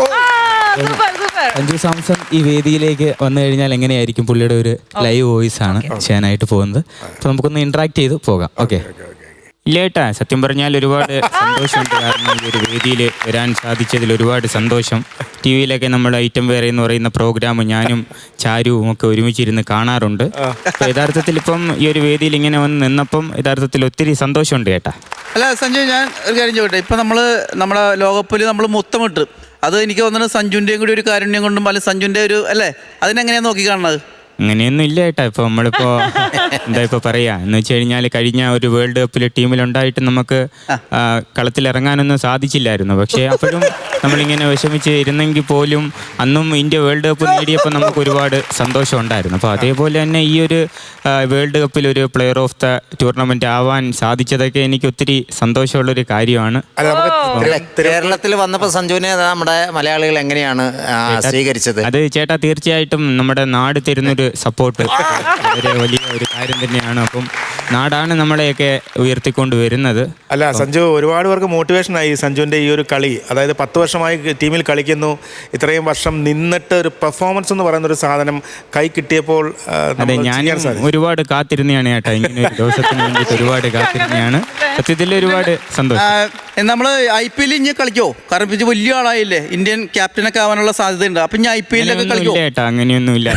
സഞ്ജു സാംസൺ ഈ വേദിയിലേക്ക് വന്നു കഴിഞ്ഞാൽ എങ്ങനെയായിരിക്കും? പുള്ളിയുടെ ഒരു ലൈവ് വോയിസ് ആണ് ചെയ്യാനായിട്ട് പോകുന്നത്. അപ്പോൾ നമുക്കൊന്ന് ഇന്ററാക്ട് ചെയ്ത് പോകാം. ഓക്കെ. ഇല്ല ഏട്ടാ, സത്യം പറഞ്ഞാൽ ഒരുപാട് സന്തോഷമുണ്ട്. കാരണം ഈ ഒരു വേദിയിൽ വരാൻ സാധിച്ചതിൽ ഒരുപാട് സന്തോഷം. ടി വിയിലൊക്കെ നമ്മൾ ഐറ്റം വേറെ എന്ന് പറയുന്ന പ്രോഗ്രാം ഞാനും ചാരുവും ഒക്കെ ഒരുമിച്ചിരുന്ന് കാണാറുണ്ട്. അപ്പോൾ യഥാർത്ഥത്തിൽ ഇപ്പം ഈ ഒരു വേദിയിൽ ഇങ്ങനെ വന്ന് നിന്നപ്പം യഥാർത്ഥത്തിൽ ഒത്തിരി സന്തോഷമുണ്ട് ഏട്ടാ. അല്ല സഞ്ജു, ഞാൻ ഒരു കാര്യം ചോദിക്കട്ടെ. ഇപ്പം നമ്മുടെ ലോകകപ്പിൽ നമ്മൾ മുത്തമിട്ട് അത് എനിക്ക് തോന്നുന്നത് സഞ്ജുവിൻ്റെയും കൂടി ഒരു കാരുണ്യം കൊണ്ടും അല്ലെ സഞ്ജുവിൻ്റെ ഒരു അല്ലേ, അതിനെങ്ങനെയാണ് നോക്കി കാണുന്നത്? അങ്ങനെയൊന്നും ഇല്ല ഏട്ടാ. ഇപ്പോൾ നമ്മളിപ്പോൾ എന്താ ഇപ്പോൾ പറയുക എന്ന് വെച്ച് കഴിഞ്ഞാൽ കഴിഞ്ഞ ഒരു വേൾഡ് കപ്പിൽ ടീമിലുണ്ടായിട്ട് നമുക്ക് കളത്തിലിറങ്ങാനൊന്നും സാധിച്ചില്ലായിരുന്നു. പക്ഷേ അപ്പോഴും നമ്മളിങ്ങനെ വിഷമിച്ച് ഇരുന്നെങ്കിൽ പോലും അന്നും ഇന്ത്യ വേൾഡ് കപ്പ് നേടിയപ്പോൾ നമുക്ക് ഒരുപാട് സന്തോഷം ഉണ്ടായിരുന്നു. അപ്പോൾ അതേപോലെ തന്നെ ഈ ഒരു വേൾഡ് കപ്പിൽ ഒരു പ്ലെയർ ഓഫ് ദ ടൂർണമെന്റ് ആവാൻ സാധിച്ചതൊക്കെ എനിക്ക് ഒത്തിരി സന്തോഷമുള്ളൊരു കാര്യമാണ്. കേരളത്തിൽ വന്നപ്പോൾ സഞ്ജുവിനെ നമ്മുടെ മലയാളികൾ എങ്ങനെയാണ് സ്വീകരിച്ചത്? അത് ചേട്ടാ തീർച്ചയായിട്ടും നമ്മുടെ നാട് തരുന്നൊരു സപ്പോർട്ട് വളരെ വലിയ ഒരു കാര്യം തന്നെയാണ്. അപ്പം നാടാണ് നമ്മളെയൊക്കെ ഉയർത്തിക്കൊണ്ട് വരുന്നത്. അല്ല സഞ്ജു, ഒരുപാട് പേർക്ക് മോട്ടിവേഷനായി സഞ്ജുവിൻ്റെ ഈ ഒരു കളി. അതായത് 10 വർഷമായി ടീമിൽ കളിക്കുന്നു, ഇത്രയും വർഷം നിന്നിട്ട് ഒരു പെർഫോമൻസ് എന്ന് പറയുന്ന ഒരു സാധനം കൈ കിട്ടിയപ്പോൾ അതെ, ഞാനും ഒരുപാട് കാത്തിരുന്നതാണ് ചേട്ടാ. ഇങ്ങനെ ഒരു ദിവസത്തിന് വേണ്ടിയിട്ട് ഒരുപാട് കാത്തിരുന്നതാണ്. സത്യത്തിൽ ഒരുപാട് സന്തോഷം. നമ്മൾ IPL ഇനി കളിക്കോ? കാരണം ഇത് വലിയ ആളായില്ലേ, ഇന്ത്യൻ ക്യാപ്റ്റനൊക്കെ ആവാനുള്ള സാധ്യതയുണ്ട്. അപ്പം ഞാൻ IPL കളിക്കോ? ചേട്ടാ അങ്ങനെയൊന്നും ഇല്ല,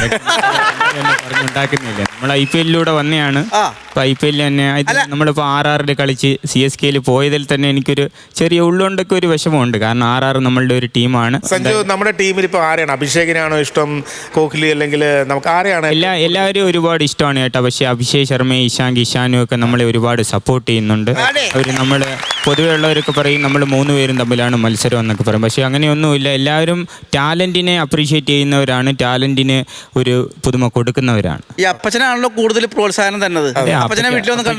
പറഞ്ഞുണ്ടാക്കുന്നില്ല. നമ്മൾ IPL-ലൂടെ വന്നെയാണ്. ഇപ്പൊ IPL തന്നെ നമ്മളിപ്പോൾ RR കളിച്ച് CSK പോയതിൽ തന്നെ എനിക്കൊരു ചെറിയ ഉള്ളുകൊണ്ടൊക്കെ ഒരു വിഷമമുണ്ട്. കാരണം RR നമ്മളുടെ ഒരു ടീമാണ്. സഞ്ജു, നമ്മുടെ ടീമിൽ ഇപ്പോൾ ആരെയാണ്? അഭിഷേകിനാണോ ഇഷ്ടം, കോഹ്ലി, അല്ലെങ്കിൽ നമുക്ക് ആരെയാണ്? എല്ലാവരും ഒരുപാട് ഇഷ്ടമാണ് ചേട്ടാ. പക്ഷേ അഭിഷേക് ശർമ്മയും ഇഷാനും ഒക്കെ നമ്മളെ ഒരുപാട് സപ്പോർട്ട് ചെയ്യുന്നുണ്ട്. അവർ നമ്മൾ പൊതുവെ ഉള്ളവരൊക്കെ പറയും നമ്മൾ 3 പേരും തമ്മിലാണ് മത്സരം എന്നൊക്കെ പറയും. പക്ഷേ അങ്ങനെയൊന്നുമില്ല. എല്ലാവരും ടാലന്റിനെ അപ്രീഷിയേറ്റ് ചെയ്യുന്നവരാണ്, ടാലന്റിന് ഒരു പുതുമ കൊടുക്കുന്നവരാണ്. ഈ അപ്പച്ചനാണല്ലോ കൂടുതൽ പ്രോത്സാഹനം തന്നത്.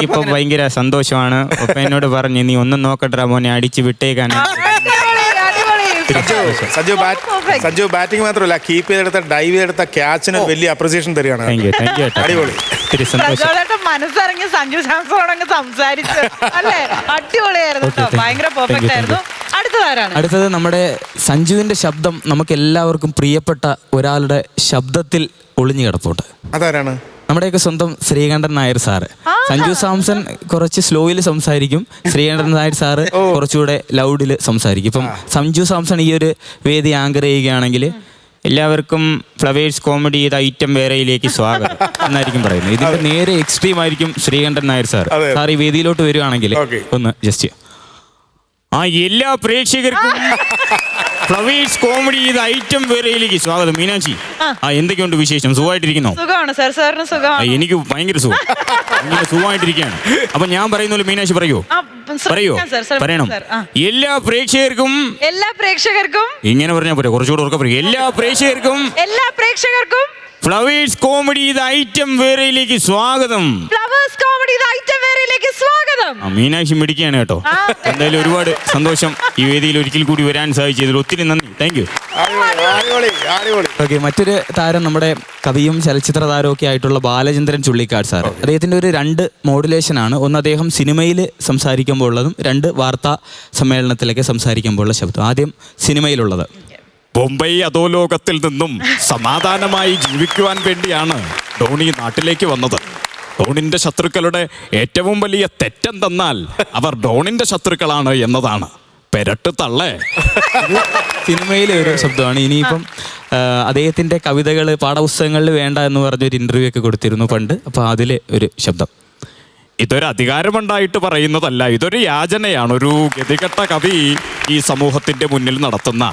ഇപ്പൊ ഭയങ്കര സന്തോഷമാണ്. ഒപ്പം എന്നോട് പറഞ്ഞു, നീ ഒന്നും നോക്കട്ടെ മോനെ, അടിച്ച് വിട്ടേക്കാൻ. സഞ്ജു ബാറ്റിംഗ് മാത്രമല്ല കീപ്പ് ചെയ്തെടുത്ത ഡൈവ് ചെയ്തെടുത്ത ക്യാച്ചിന് വലിയ അപ്രിസിയേഷൻ തരികയാണ്. താങ്ക് യു അടിപൊളി. ഒത്തിരി സന്തോഷം. പ്രചോദേട്ടൻ മനസ്സിറങ്ങി സഞ്ജു സാംസണോട് അങ്ങ് സംസാരിച്ചു അല്ലേ? അടിപൊളിയായിരുന്നു കേട്ടോ, ഭയങ്കര പെർഫെക്റ്റ് ആയിരുന്നു. അടുത്തതാരാണ്? അടുത്തത് നമ്മുടെ സഞ്ജുവിന്റെ ശബ്ദം നമുക്ക് എല്ലാവർക്കും പ്രിയപ്പെട്ട ഒരാളുടെ ശബ്ദത്തിൽ ഒളിഞ്ഞു കിടപ്പുണ്ട്. അതാരാണ്? നമ്മുടെയൊക്കെ സ്വന്തം ശ്രീകണ്ഠൻ നായർ സാറ്. സഞ്ജു സാംസൺ കുറച്ച് സ്ലോയിൽ സംസാരിക്കും, ശ്രീകണ്ഠൻ നായർ സാറ് കുറച്ചുകൂടെ ലൗഡിൽ സംസാരിക്കും. ഇപ്പം സഞ്ജു സാംസൺ ഈ ഒരു വേദി ആങ്കർ ചെയ്യുകയാണെങ്കിൽ എല്ലാവർക്കും ഫ്ലവേഴ്സ് കോമഡി ചെയ്ത ഐറ്റം വേറെയിലേക്ക് സ്വാഗതം എന്നായിരിക്കും പറയുന്നത്. ഇതിന്റെ നേരെ എക്സ്ട്രീം ആയിരിക്കും ശ്രീകണ്ഠൻ നായർ സാർ. സാർ ഈ വേദിയിലോട്ട് വരുവാണെങ്കിൽ ഒന്ന് ജസ്റ്റ് എല്ലാ പ്രേക്ഷകർക്കും ഫ്ലവേഴ്സ് കോമഡി ചെയ്ത ഐറ്റം വേറെയിലേക്ക് സ്വാഗതം. മീനാക്ഷി, എന്തൊക്കെയുണ്ട് വിശേഷം? സുഖമായിട്ടിരിക്കുന്നോ? സുഖമാണ് സാർ, സാറിന് സുഖമാണ്? എനിക്ക് ഭയങ്കര സുഖം, ഇങ്ങനെ സുഖമായിട്ടിരിക്കുകയാണ്. അപ്പൊ ഞാൻ പറയുന്ന മീനാക്ഷി പറയോ? പറയണം. എല്ലാ പ്രേക്ഷകർക്കും ഇങ്ങനെ പറഞ്ഞാൽ പോരെ, കുറച്ചുകൂടെ ഉറക്കെ പറയും. എല്ലാ പ്രേക്ഷകർക്കും ഫ്ലവേഴ്സ് കോമഡി ചെയ്ത ഐറ്റം വേറെയിലേക്ക് സ്വാഗതം. മീനാക്ഷി മിടിക്കുകയാണ് കേട്ടോ. എന്തായാലും ഒരുപാട് സന്തോഷം ഈ വേദിയിൽ ഒരിക്കൽ കൂടി വരാൻ സാധിച്ചതിൽ ഒത്തിരി നന്ദി. Thank you. ഓക്കെ, മറ്റൊരു താരം നമ്മുടെ കവിയും ചലച്ചിത്ര താരവും ഒക്കെ ആയിട്ടുള്ള ബാലചന്ദ്രൻ ചുള്ളിക്കാട് സാർ. അദ്ദേഹത്തിൻ്റെ ഒരു 2 മോഡുലേഷനാണ്. ഒന്ന് അദ്ദേഹം സിനിമയിൽ സംസാരിക്കുമ്പോൾ ഉള്ളതും, 2 വാർത്താ സമ്മേളനത്തിലൊക്കെ സംസാരിക്കുമ്പോൾ ഉള്ള ശബ്ദം. ആദ്യം സിനിമയിലുള്ളത്. ബോംബെ അധോലോകത്തിൽ നിന്നും സമാധാനമായി ജീവിക്കുവാൻ വേണ്ടിയാണ് ധോണി നാട്ടിലേക്ക് വന്നത്. ഡോണിന്റെ ശത്രുക്കളുടെ ഏറ്റവും വലിയ തെറ്റെന്തെന്നാൽ അവർ ഡോണിന്റെ ശത്രുക്കളാണ് എന്നതാണ്. പെരട്ട് തള്ളേ. സിനിമയിലെ ഒരു ശബ്ദമാണ്. ഇനിയിപ്പം അദ്ദേഹത്തിൻ്റെ കവിതകൾ പാഠപുസ്തകങ്ങളിൽ വേണ്ട എന്ന് പറഞ്ഞൊരു ഇൻ്റർവ്യൂ ഒക്കെ കൊടുത്തിരുന്നു പണ്ട്. അപ്പോൾ അതിലെ ഒരു ശബ്ദം. ഇതൊരു അധികാരമുണ്ടായിട്ട് പറയുന്നതല്ല, ഇതൊരു യാചനയാണ്. ഒരു ഗതികെട്ട കവി ഈ സമൂഹത്തിൻ്റെ മുന്നിൽ നടത്തുന്ന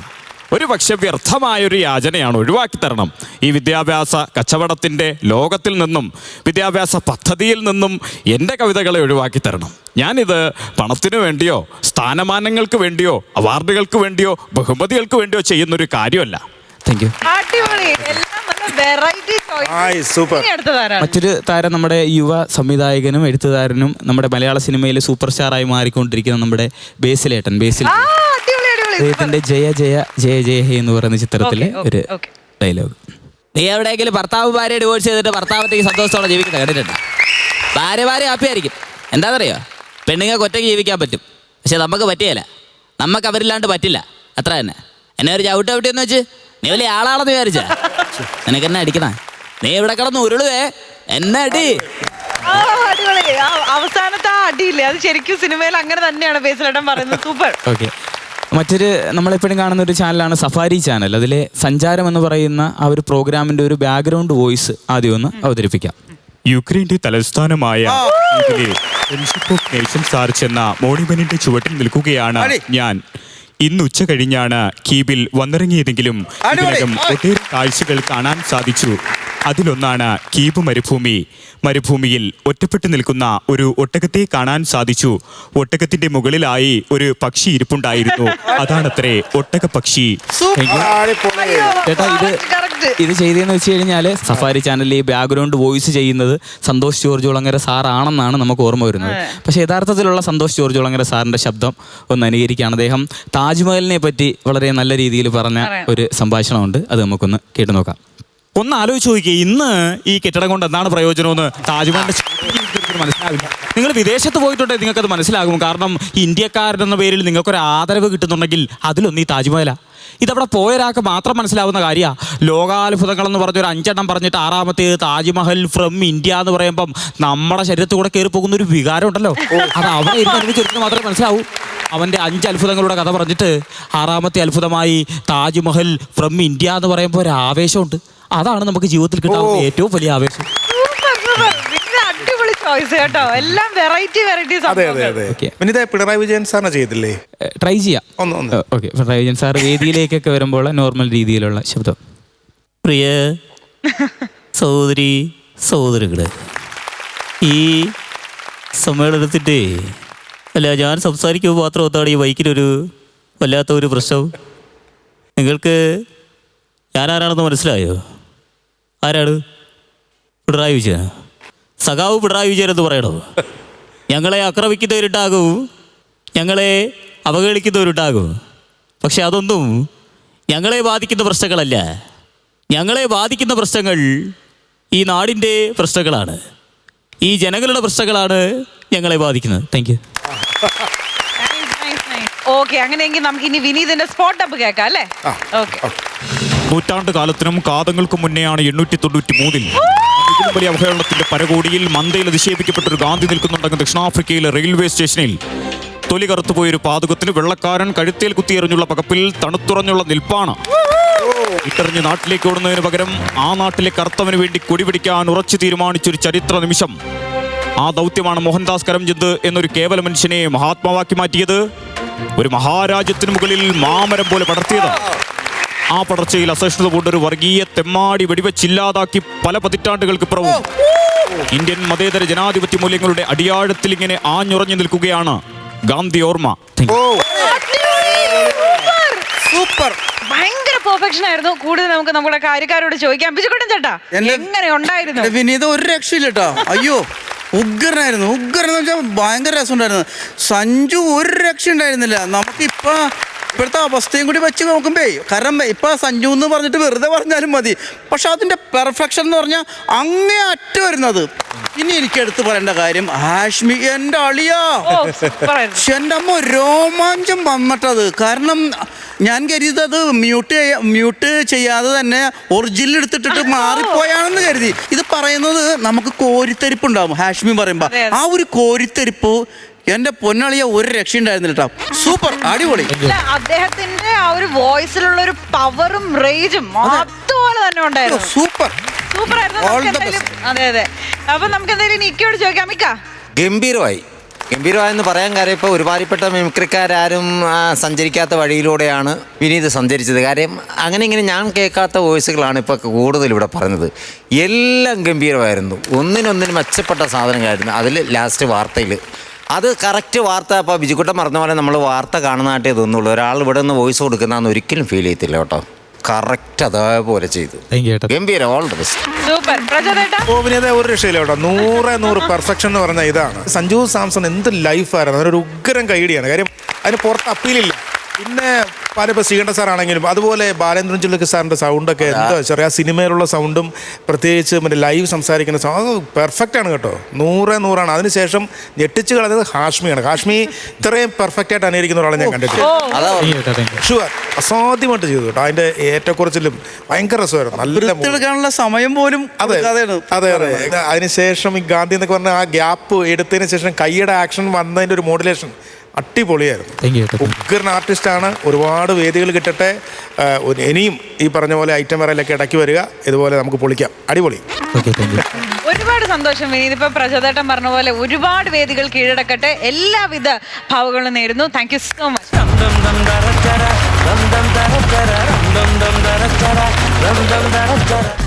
ഒരു പക്ഷെ വ്യർത്ഥമായൊരു യാചനയാണ്. ഒഴിവാക്കി തരണം. ഈ വിദ്യാഭ്യാസ കച്ചവടത്തിൻ്റെ ലോകത്തിൽ നിന്നും, വിദ്യാഭ്യാസ പദ്ധതിയിൽ നിന്നും എൻ്റെ കവിതകളെ ഒഴിവാക്കി തരണം. ഞാനിത് പണത്തിനു വേണ്ടിയോ സ്ഥാനമാനങ്ങൾക്ക് വേണ്ടിയോ അവാർഡുകൾക്ക് വേണ്ടിയോ ബഹുമതികൾക്ക് വേണ്ടിയോ ചെയ്യുന്നൊരു കാര്യമല്ല. Thank you. മറ്റൊരു താരം നമ്മുടെ യുവ സംവിധായകനും എഴുത്തുകാരനും നമ്മുടെ മലയാള സിനിമയിൽ സൂപ്പർ സ്റ്റാറായി മാറിക്കൊണ്ടിരിക്കുന്ന നമ്മുടെ ബേസിലേട്ടൻ. അദ്ദേഹത്തിന്റെ ജയ ജയ ജയ ജയ ഹേ എന്ന് പറയുന്ന ചിത്രത്തിലെ ഒരു ഡയലോഗ്. നീ എവിടെയെങ്കിലും ഭർത്താവ് ഭാര്യ ഡിവോഴ്സ് ചെയ്തിട്ട് ഭർത്താവത്തേക്ക് സന്തോഷത്തോടെ ജീവിക്കുന്നത് കേട്ടിട്ടുണ്ട്? ഭാര്യ ഹാപ്പി ആയിരിക്കും. എന്താണെന്നറിയോ? പെണ്ണുങ്ങൾക്ക് ഒറ്റയ്ക്ക് ജീവിക്കാൻ പറ്റും, പക്ഷെ നമുക്ക് പറ്റിയല്ല. നമുക്ക് അവരില്ലാണ്ട് പറ്റില്ല, അത്ര തന്നെ. എന്നെ ഒരു ചവിട്ടി എന്ന് വെച്ച് നീ വലിയ ആളാണെന്ന് വിചാരിച്ചാ? നിനക്ക് എന്നെ അടിക്കണ? നീ ഇവിടെ കിടന്ന് ഉരുളുവേ, എന്നെ അടി. അവസാനത്തെ ആ അടിയില്ലേ, അത് ശരിക്കും സിനിമയിൽ അങ്ങനെ തന്നെയാണ് ബേസിലേട്ടൻ പറയുന്നത്. സൂപ്പർ. ഓക്കെ, മറ്റൊരു നമ്മളെപ്പോഴും കാണുന്ന ഒരു ചാനലാണ് സഫാരി ചാനൽ. അതിലെ സഞ്ചാരം എന്ന് പറയുന്ന ആ ഒരു പ്രോഗ്രാമിന്റെ ഒരു ബാക്ക്ഗ്രൗണ്ട് വോയിസ് ആദ്യം ഒന്ന് അവതരിപ്പിക്കാം. യുക്രൈന്റെ തലസ്ഥാനമായ നേഷൻസ് ആർച്ച് എന്ന മോണിമെന്റിന്റെ ചുവട്ടിൽ നിൽക്കുകയാണ് ഞാൻ. ഇന്ന് ഉച്ച കഴിഞ്ഞാണ് കീബിൽ വന്നിറങ്ങിയതെങ്കിലും ഇതിനകം ഒട്ടേറെ കാഴ്ചകൾ കാണാൻ സാധിച്ചു. അതിലൊന്നാണ് കീബ് മരുഭൂമി. മരുഭൂമിയിൽ ഒറ്റപ്പെട്ടു നിൽക്കുന്ന ഒരു ഒട്ടകത്തെ കാണാൻ സാധിച്ചു. ഒട്ടകത്തിന്റെ മുകളിലായി ഒരു പക്ഷി ഇരിപ്പുണ്ടായിരുന്നു. അതാണത്രേ ഒട്ടക പക്ഷി. ചേട്ടാ, ഇത് ചെയ്തതെന്ന് വെച്ച് കഴിഞ്ഞാല് സഫാരി ചാനലിൽ ഈ ബാക്ക്ഗ്രൗണ്ട് വോയിസ് ചെയ്യുന്നത് സന്തോഷ് ജോർജ് കുളങ്ങര സാറാണെന്നാണ് നമുക്ക് ഓർമ്മ വരുന്നത്. പക്ഷേ യഥാർത്ഥത്തിലുള്ള സന്തോഷ് ജോർജ് കുളങ്ങര സാറിന്റെ ശബ്ദം ഒന്ന് അനുകരിക്കുകയാണ്. അദ്ദേഹം താജ്മഹലിനെ പറ്റി വളരെ നല്ല രീതിയിൽ പറഞ്ഞ ഒരു സംഭാഷണമുണ്ട്. അത് നമുക്കൊന്ന് കേട്ടു നോക്കാം. ഒന്ന് ആലോചിച്ച് നോക്കിയേ, ഇന്ന് ഈ കെട്ടിടം കൊണ്ട് എന്താണ് പ്രയോജനമെന്ന് താജ്മഹലിന്റെ മനസ്സിലാവില്ല. നിങ്ങൾ വിദേശത്ത് പോയിട്ടുണ്ടെങ്കിൽ നിങ്ങൾക്കത് മനസ്സിലാകും. കാരണം ഇന്ത്യക്കാരെന്ന പേരിൽ നിങ്ങൾക്കൊരു ആദരവ് കിട്ടുന്നുണ്ടെങ്കിൽ അതിലൊന്ന് ഈ താജ്മഹല. ഇതവിടെ പോയൊരാൾക്ക് മാത്രം മനസ്സിലാവുന്ന കാര്യമാണ്. ലോകാത്ഭുതങ്ങൾ എന്ന് പറഞ്ഞൊരു 5 എണ്ണം പറഞ്ഞിട്ട് 6ാമത്തേത് താജ്മഹൽ ഫ്രം ഇന്ത്യ എന്ന് പറയുമ്പം നമ്മുടെ ശരീരത്തിൽ കൂടെ കയറി പോകുന്ന ഒരു വികാരം ഉണ്ടല്ലോ, അത് അവിടെ ഇരുന്ന് ചെറുക്കിന് മാത്രമേ മനസ്സിലാവൂ. അവൻ്റെ 5 അത്ഭുതങ്ങളുടെ കഥ പറഞ്ഞിട്ട് 6ാമത്തെ അത്ഭുതമായി താജ്മഹൽ ഫ്രം ഇന്ത്യ എന്ന് പറയുമ്പോൾ ഒരു ആവേശമുണ്ട്. അതാണ് നമുക്ക് ജീവിതത്തിൽ കിട്ടാവുന്ന ഏറ്റവും വലിയ ആവേശം. പിണറായി വിജയൻ സാറിനെ ചെയ്തില്ലേ? ട്രൈ ചെയ്യാം. ഓക്കെ, പിണറായി വിജയൻ സാർ വേദിയിലേക്കൊക്കെ വരുമ്പോൾ നോർമൽ രീതിയിലുള്ള ശബ്ദം. പ്രിയ സഹോദരി സഹോദരങ്ങളെ, ഈ സമ്മേളനത്തിൻ്റെ ഞാൻ സംസാരിക്കുമ്പോൾ മാത്രം ഒത്താണ് ഈ ബൈക്കിനൊരു വല്ലാത്ത ഒരു പ്രശ്നം. നിങ്ങൾക്ക് ഞാനാരാണെന്ന് മനസ്സിലായോ? ആരാണ്? പിണറായി വിജയൻ. സഖാവ് പിണറായി വിജയൻ എന്ന് പറയണോ? ഞങ്ങളെ ആക്രമിക്കുന്നവരുണ്ടാകും, ഞങ്ങളെ അവഹേളിക്കുന്നവരുണ്ടാകും. പക്ഷെ അതൊന്നും ഞങ്ങളെ ബാധിക്കുന്ന പ്രശ്നങ്ങളല്ല. ഞങ്ങളെ ബാധിക്കുന്ന പ്രശ്നങ്ങൾ ഈ നാടിൻ്റെ പ്രശ്നങ്ങളാണ്, ഈ ജനങ്ങളുടെ പ്രശ്നങ്ങളാണ് ഞങ്ങളെ ബാധിക്കുന്നത്. Thank you. ഓക്കെ, അങ്ങനെയെങ്കിൽ നമുക്ക് ഇനി വിനീതിന്റെ സ്പോട്ട് അപ്പ് കേൾക്കാം അല്ലേ? ഓക്കെ. നൂറ്റാണ്ട് കാലത്തിനും കാതങ്ങൾക്കും മുന്നെയാണ് 893 ഇതിലും വലിയ അവഹേളനത്തിന്റെ പരകോടിയിൽ മന്ദയിൽ നിക്ഷേപിക്കപ്പെട്ട ഒരു ഗാന്ധി നിൽക്കുന്നുണ്ടെങ്കിൽ ദക്ഷിണാഫ്രിക്കയിലെ റെയിൽവേ സ്റ്റേഷനിൽ തൊലി കറുത്തുപോയൊരു പാതകത്തിന് വെള്ളക്കാരൻ കഴുത്തേൽ കുത്തിയെറിഞ്ഞുള്ള പകപ്പിൽ തണുത്തുറഞ്ഞുള്ള നിൽപ്പാണ്. ഇട്ടെറിഞ്ഞ് നാട്ടിലേക്ക് ഓടുന്നതിന് പകരം ആ നാട്ടിലെ കർത്തവന് വേണ്ടി കൊടിപിടിക്കാൻ ഉറച്ചു തീരുമാനിച്ചൊരു ചരിത്ര നിമിഷം. ആ ദൗത്യമാണ് മോഹൻദാസ് കരംചന്ദ് എന്നൊരു കേവല മനുഷ്യനെ മഹാത്മാവാക്കി മാറ്റിയത്, ഒരു മഹാരാജ്യത്തിന് മുകളിൽ മാമരം പോലെ പടർത്തിയത്. ആ പടർച്ചയിൽ അസഹിഷ്ണുത കൊണ്ടൊരു വർഗീയ തെമ്മാടി വെടിവെച്ചില്ലാതാക്കി പല പതിറ്റാണ്ടുകൾക്ക് പുറവും ഇന്ത്യൻ മതേതര ജനാധിപത്യ മൂല്യങ്ങളുടെ അടിയാഴത്തിൽ ഇങ്ങനെ ആഞ്ഞുറഞ്ഞു നിൽക്കുകയാണ് ഗാന്ധി ഓർമ്മ. സൂപ്പർ, ഭയങ്കര പെർഫെക്ഷൻ ആയിരുന്നു. കൂടുതൽ നമുക്ക് നമ്മുടെ കാര്യക്കാരോട് ചോദിക്കാം. ബിജുക്കുട്ടൻ ചേട്ടാ, എങ്ങനെ ഉണ്ടായിരുന്നു? വിനീത ഒരു രക്ഷയില്ല കേട്ടോ. അയ്യോ, ഉഗ്രനായിരുന്നു. ഉഗ്രൻ എന്ന് വെച്ചാൽ ഭയങ്കര രസമുണ്ടായിരുന്നു. സഞ്ജു ഒരു രക്ഷ ഉണ്ടായിരുന്നില്ല. നമുക്കിപ്പോ ഇപ്പോഴത്തെ അവസ്ഥയും കൂടി വെച്ച് നോക്കുമ്പേ, കാരണം ഇപ്പൊ സഞ്ജു എന്ന് പറഞ്ഞിട്ട് വെറുതെ പറഞ്ഞാലും മതി, പക്ഷെ അതിന്റെ പെർഫെക്ഷൻ എന്ന് പറഞ്ഞാൽ അങ്ങേ അറ്റം വരുന്നത്. ഇനി എനിക്ക് എടുത്ത് പറയേണ്ട കാര്യം ഹാഷ്മി, എൻ്റെ അളിയാ, എൻ്റെ അമ്മ രോമാഞ്ചം വന്നിട്ടത്. കാരണം ഞാൻ കരുതിയത് മ്യൂട്ട് ചെയ്യാതെ തന്നെ ഒറിജിനൽ എടുത്തിട്ടിട്ട് മാറിപ്പോയാണെന്ന് കരുതി. ഇത് പറയുന്നത് നമുക്ക് കോരിത്തെരിപ്പ് ഉണ്ടാവും ഹാഷ്മി പറയുമ്പോ. ആ ഒരു കോരിത്തെരിപ്പ് എന്റെ പൊന്നളിയ ഒരു രക്ഷ ഉണ്ടായിരുന്നില്ല കേട്ടോ. സൂപ്പർ, അടിപൊളി. അദ്ദേഹത്തിന്റെ ആ ഒരു വോയിസിലുള്ള ഒരു പവറും റേജും അതുപോലെ തന്നെ ഉണ്ടായിരുന്നു. സൂപ്പർ സൂപ്പർ ആയിരുന്നു. അതെ അതെ. അപ്പൊ നമുക്ക് എന്തായാലും നിക്കോട് ചോദിക്കാം. മിക്ക ഗംഭീരമായെന്ന് പറയാൻ കാര്യം ഇപ്പോൾ ഒരുപാടിപ്പെട്ട മിമിക്രിക്കാരും സഞ്ചരിക്കാത്ത വഴിയിലൂടെയാണ് വിനീത് സഞ്ചരിച്ചത്. കാര്യം അങ്ങനെ ഇങ്ങനെ ഞാൻ കേൾക്കാത്ത വോയിസുകളാണ് ഇപ്പോൾ കൂടുതൽ ഇവിടെ പറഞ്ഞത്. എല്ലാം ഗംഭീരമായിരുന്നു, ഒന്നിനൊന്നിനും മെച്ചപ്പെട്ട സാധനങ്ങളായിരുന്നു. അതിൽ ലാസ്റ്റ് വാർത്തയിൽ അത് കറക്റ്റ് വാർത്ത. അപ്പോൾ ബിജുക്കുട്ടൻ പറഞ്ഞ പോലെ നമ്മൾ വാർത്ത കാണുന്നതായിട്ടേ തോന്നുള്ളൂ. ഒരാൾ ഇവിടെ നിന്ന് വോയിസ് കൊടുക്കുന്നതെന്ന് ഒരിക്കലും ഫീൽ ചെയ്യത്തില്ല കേട്ടോ. കറക്റ്റ് അതേപോലെ ചെയ്തു. ഗംഭീരം, ഓൾ ദി ബെസ്റ്റ്. ഒരു രക്ഷയില്ല കേട്ടോ. 100% പെർഫെക്ഷൻ എന്ന് പറഞ്ഞാൽ ഇതാണ്. സഞ്ജു സാംസൺ എന്ത് ലൈഫായിരുന്നു, അതൊരു ഉഗ്രം കൈഡിയാണ്. കാര്യം അതിന് പുറത്ത് അപ്പീലില്ല. പിന്നെ ഇപ്പോൾ ശ്രീകണ്ഠ സാറാണെങ്കിലും അതുപോലെ ബാലേന്ദ്രൻ ചുള്ളിക്ക് സാറിൻ്റെ സൗണ്ടൊക്കെ എന്താ ചെറിയ സിനിമയിലുള്ള സൗണ്ടും പ്രത്യേകിച്ച് മറ്റേ ലൈവ് സംസാരിക്കുന്ന സൗണ്ട് പെർഫെക്റ്റ് ആണ് കേട്ടോ. 100% അതിനുശേഷം ഞെട്ടിച്ച് കളഞ്ഞത് ഹാഷ്മിയാണ്. ഹാഷ്മി ഇത്രയും പെർഫെക്റ്റ് ആയിട്ട് അനുകരിക്കുന്ന ഒരാളെ ഞാൻ കണ്ടിട്ടില്ല. ഷുവർ, അസാധ്യമായിട്ട് ചെയ്തു കേട്ടോ. അതിൻ്റെ ഏറ്റക്കുറച്ചിലും ഭയങ്കര രസമായിരുന്നു. നല്ല സമയം പോലും. അതെ അതെ അതെ. അതിനുശേഷം ഈ ഗാന്ധി എന്നൊക്കെ പറഞ്ഞ ആ ഗ്യാപ്പ് എടുത്തതിന് ശേഷം കൈയുടെ ആക്ഷൻ വന്നതിൻ്റെ ഒരു മോഡുലേഷൻ അടിപൊളിയായിരുന്നു. ഉഗ്രൻ ആർട്ടിസ്റ്റാണ്. ഒരുപാട് വേദികൾ കിട്ടട്ടെ. ഇനിയും ഈ പറഞ്ഞ പോലെ ഐറ്റം വരയിലൊക്കെ ഇടയ്ക്ക് വരിക. ഇതുപോലെ നമുക്ക് പൊളിക്കാം. അടിപൊളി. ഒരുപാട് സന്തോഷം വിനീത്. ഇപ്പൊ പ്രചോദേട്ടൻ പറഞ്ഞ പോലെ ഒരുപാട് വേദികൾ കീഴടക്കട്ടെ. എല്ലാവിധ ഭാവങ്ങളും നേരുന്നു. Thank you so much.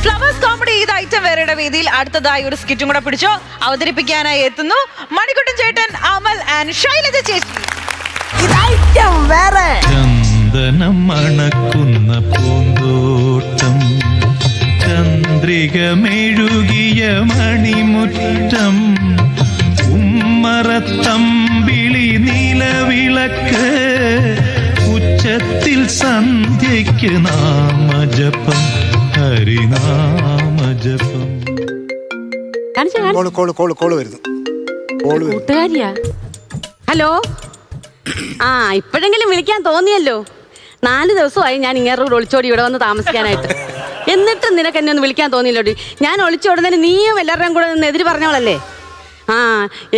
Flowers comedy ഇത് ഐറ്റം വേറെയുടെ വേദിയിൽ അടുത്തതായി ഒരു സ്കിറ്റും കൂടെ പിടിച്ചോ. അവതരിപ്പിക്കാനായി എത്തുന്നു മണിക്കുട്ടൻ ചേട്ടൻ, അമൽ ആൻഡ് ശൈലജ ചേച്ചി. ചന്ദനം മണക്കുന്ന പൂന്തോട്ടം, ചന്ദ്രിക മെഴുകിയ മണിമുറ്റം, ഉമ്മറത്തമ്പിളി നിലവിളക്ക്, ഉച്ചത്തിൽ സന്ധ്യയ്ക്ക് നാമജപം, ഹരിനാമജപം. കൂട്ടുകാരിയാ? ഹലോ. ആ, ഇപ്പോഴെങ്കിലും വിളിക്കാൻ തോന്നിയല്ലോ. 4 ദിവസമായി ഞാൻ ഇങ്ങേറൂടെ ഒളിച്ചോടി ഇവിടെ വന്ന് താമസിക്കാനായിട്ട്. എന്നിട്ടും നിനക്ക് എന്നെ ഒന്ന് വിളിക്കാൻ തോന്നിയില്ലോടി. ഞാൻ ഒളിച്ചോടുന്നതിന് നീയും എല്ലാവരുടെയും കൂടെ നിന്ന് എതിര് പറഞ്ഞോളല്ലേ. ആ,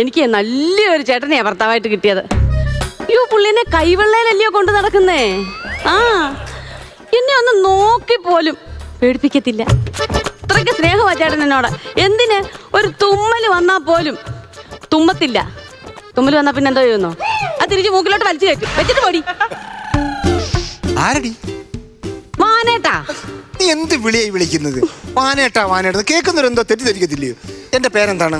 എനിക്ക് നല്ലൊരു ചേട്ടനെയാ ഭർത്താവായിട്ട് കിട്ടിയത്. അയ്യോ, പുള്ളിനെ കൈവെള്ളയിലല്ലയോ കൊണ്ട് നടക്കുന്നേ. ആ, എന്നെ ഒന്ന് നോക്കിപ്പോലും പേടിപ്പിക്കത്തില്ല. അത്രയ്ക്ക് സ്നേഹമാ ചേട്ടൻ എന്നോട്. എന്തിന് ഒരു തുമ്മൽ വന്നാൽ പോലും തുമ്മത്തില്ല. തുമ്മൽ വന്നാൽ പിന്നെ എന്തോ ചെയ്യുന്നോ, അത് തിരിച്ച് മൂക്കിലോട്ട് വലിച്ചു കയറ്റും. വെച്ചിട്ട് പോടി. ആരടി? വാനേട്ടാ. നീ എന്ത് വിളിയായി വിളിക്കുന്നത്? വാനേട്ടാ വാനേട്ടാ കേൾക്കുന്നവരെന്തോ തെറ്റിദ്ധരിക്കത്തില്ലയോ? എന്റെ പേരെന്താണ്?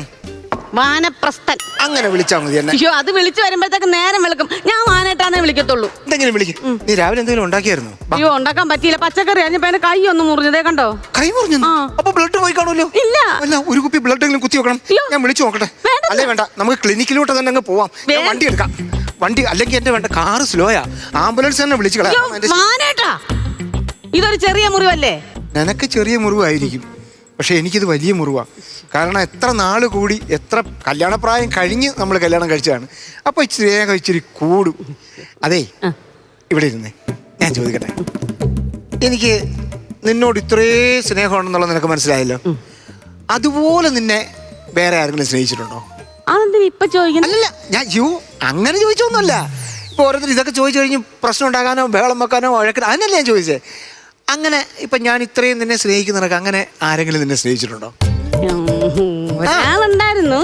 വാനപ്രസ്ഥൻ. അങ്ങനെ വിളിച്ചാൽ മതി എന്നെ. അയ്യോ, അത് വിളിച്ചു വരുമ്പോഴത്തേക്ക് നേരം വിളിക്കും. ഞാൻ വാനേട്ടാന്നേ വിളിക്കത്തുള്ളൂ. എന്തെങ്കിലും വിളിക്കും. നീ രാവിലെ എന്തെങ്കിലും ഉണ്ടാക്കിയായിരുന്നു? അയ്യോ, ഉണ്ടാക്കാൻ പറ്റിയില്ല. പച്ചക്കറി അഞ്ഞപ്പോ എന്റെ കൈ ഒന്ന് മുറിഞ്ഞതേ കണ്ടോ. കൈ മുറിഞ്ഞു? അപ്പൊ ബ്ലഡ് പോയി കാണുമല്ലോ. ഇല്ല. അല്ല, ഒരു കുപ്പി ബ്ലഡ് എങ്കിലും കുത്തി വെക്കണം. ഞാൻ വിളിച്ചു നോക്കട്ടെ. അല്ലേ വേണ്ട, നമുക്ക് ക്ലിനിക്കിലോട്ട് തന്നെ അങ്ങ് പോവാം. വണ്ടി എടുക്കാം. വണ്ടി അല്ലെങ്കിൽ എന്റെ വേണ്ട കാറ് സ്ലോയാ, ആംബുലൻസ് തന്നെ വിളിച്ചു അയ്യോ, കളയാം. മാനേട്ടാ, ഇതൊരു ചെറിയ മുറിവല്ലേ? നിനക്ക് ചെറിയ മുറിവായിരിക്കും, പക്ഷെ എനിക്കിത് വലിയ മുറിവാണ്. കാരണം എത്ര നാള് കൂടി, എത്ര കല്യാണപ്രായം കഴിഞ്ഞ് നമ്മൾ കല്യാണം കഴിച്ചതാണ്. അപ്പൊ ഇച്ചിരി വേഗം ഇച്ചിരി കൂടും. അതെ, ഇവിടെ ഇരുന്നേ, ഞാൻ ചോദിക്കട്ടെ, എനിക്ക് നിന്നോട് ഇത്രേ സ്നേഹമുണ്ടെന്നുള്ളത് നിനക്ക് മനസ്സിലായല്ലോ. അതുപോലെ നിന്നെ വേറെ ആരെങ്കിലും സ്നേഹിച്ചിട്ടുണ്ടോ? അതെന്തിനാ ഇപ്പൊ ചോദിക്കുന്നത്? അല്ലല്ല, ഞാൻ അങ്ങനെ ചോദിച്ചൊന്നുമല്ല. ഇപ്പൊ ഓരോരുത്തർ ഇതൊക്കെ ചോദിച്ചു കഴിഞ്ഞ് പ്രശ്നം ഉണ്ടാക്കാനോ ബഹളം വെക്കാനോ വഴക്കിനോ അതിനല്ല ഞാൻ ചോദിച്ചേ. അങ്ങനെ ഇപ്പൊ ഞാൻ ഇത്രയും നിന്നെ സ്നേഹിക്കുന്നവർക്ക് അങ്ങനെ ആരെങ്കിലും നിന്നെ സ്നേഹിച്ചിട്ടുണ്ടോ? ഒരാളുണ്ടായിരുന്നു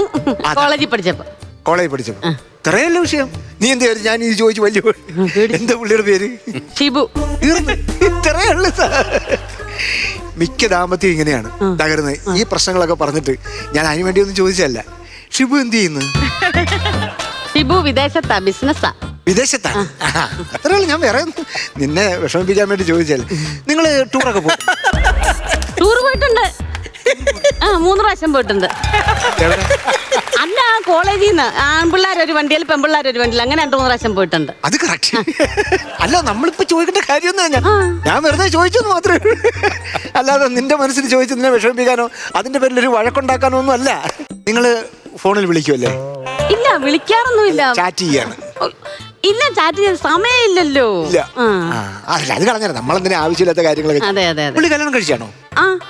കോളേജിൽ പഠിച്ചപ്പോ. കോളേജിൽ പഠിച്ചപ്പോ? ഇത്രയല്ല വിഷയം. നീ എന്ത് കാര്യം ഞാൻ ഇത് ചോദിച്ചു വലിയ എന്താ പുള്ളിയുടെ പേര്? ഷിബു. ഇത്രയുള്ളു. മിക്ക ദാമ്പത്യം ഇങ്ങനെയാണ് തകരുന്നത്. ഈ പ്രശ്നങ്ങളൊക്കെ പറഞ്ഞിട്ട് ഞാൻ അതിനു വേണ്ടി ഒന്നും ചോദിച്ചല്ല. ഷിബു എന്ത് ചെയ്യുന്നു? ഷിബു വിദേശത്താ, ബിസിനസ്സാ. വിദേശത്താണ്? അത്രയുള്ളൂ. ഞാൻ വേറെ നിന്നെ വിഷമിപ്പിക്കാൻ വേണ്ടി ചോദിച്ചല്ലേ. നിങ്ങള് ടൂറൊക്കെ പോകും? ടൂർ പോയിട്ടുണ്ട്. 3 പ്രാവശ്യം പോയിട്ടുണ്ട്. അല്ല, കോളേജിൽ നിന്ന് ആൺപിള്ളേരൊരു വണ്ടിയിൽ പെൺപിള്ളേരൊരു വണ്ടിയിൽ അങ്ങനെ 2-3 പ്രാവശ്യം പോയിട്ടുണ്ട്. അത് കറക്റ്റ്. അല്ല, നമ്മളിപ്പോ ചോദിക്കേണ്ട കാര്യമൊന്നും ഞാൻ വെറുതെ ചോദിച്ചെന്ന് മാത്രമേ ഉള്ളൂ. അല്ലാതെ നിന്റെ മനസ്സിൽ ചോദിച്ച് നിന്നെ വിഷമിപ്പിക്കാനോ അതിന്റെ പേരിൽ ഒരു വഴക്കുണ്ടാക്കാനോ ഒന്നും അല്ല. നിങ്ങള് ഫോണിൽ വിളിക്കുമല്ലേ? ഇല്ല, വിളിക്കാറൊന്നുമില്ല. ചാറ്റ് ചെയ്യാണ്? ഇല്ല, ചാറ്റ് ചെയ്യാൻ സമയമില്ലല്ലോ. ഇല്ല. അത് കളഞ്ഞാൽ നമ്മളെന്തിനാ ആവശ്യമില്ലാത്ത കാര്യങ്ങളൊക്കെ. അതെ അതെ അതെ. പുള്ളി കല്യാണം കഴിച്ചാണോ?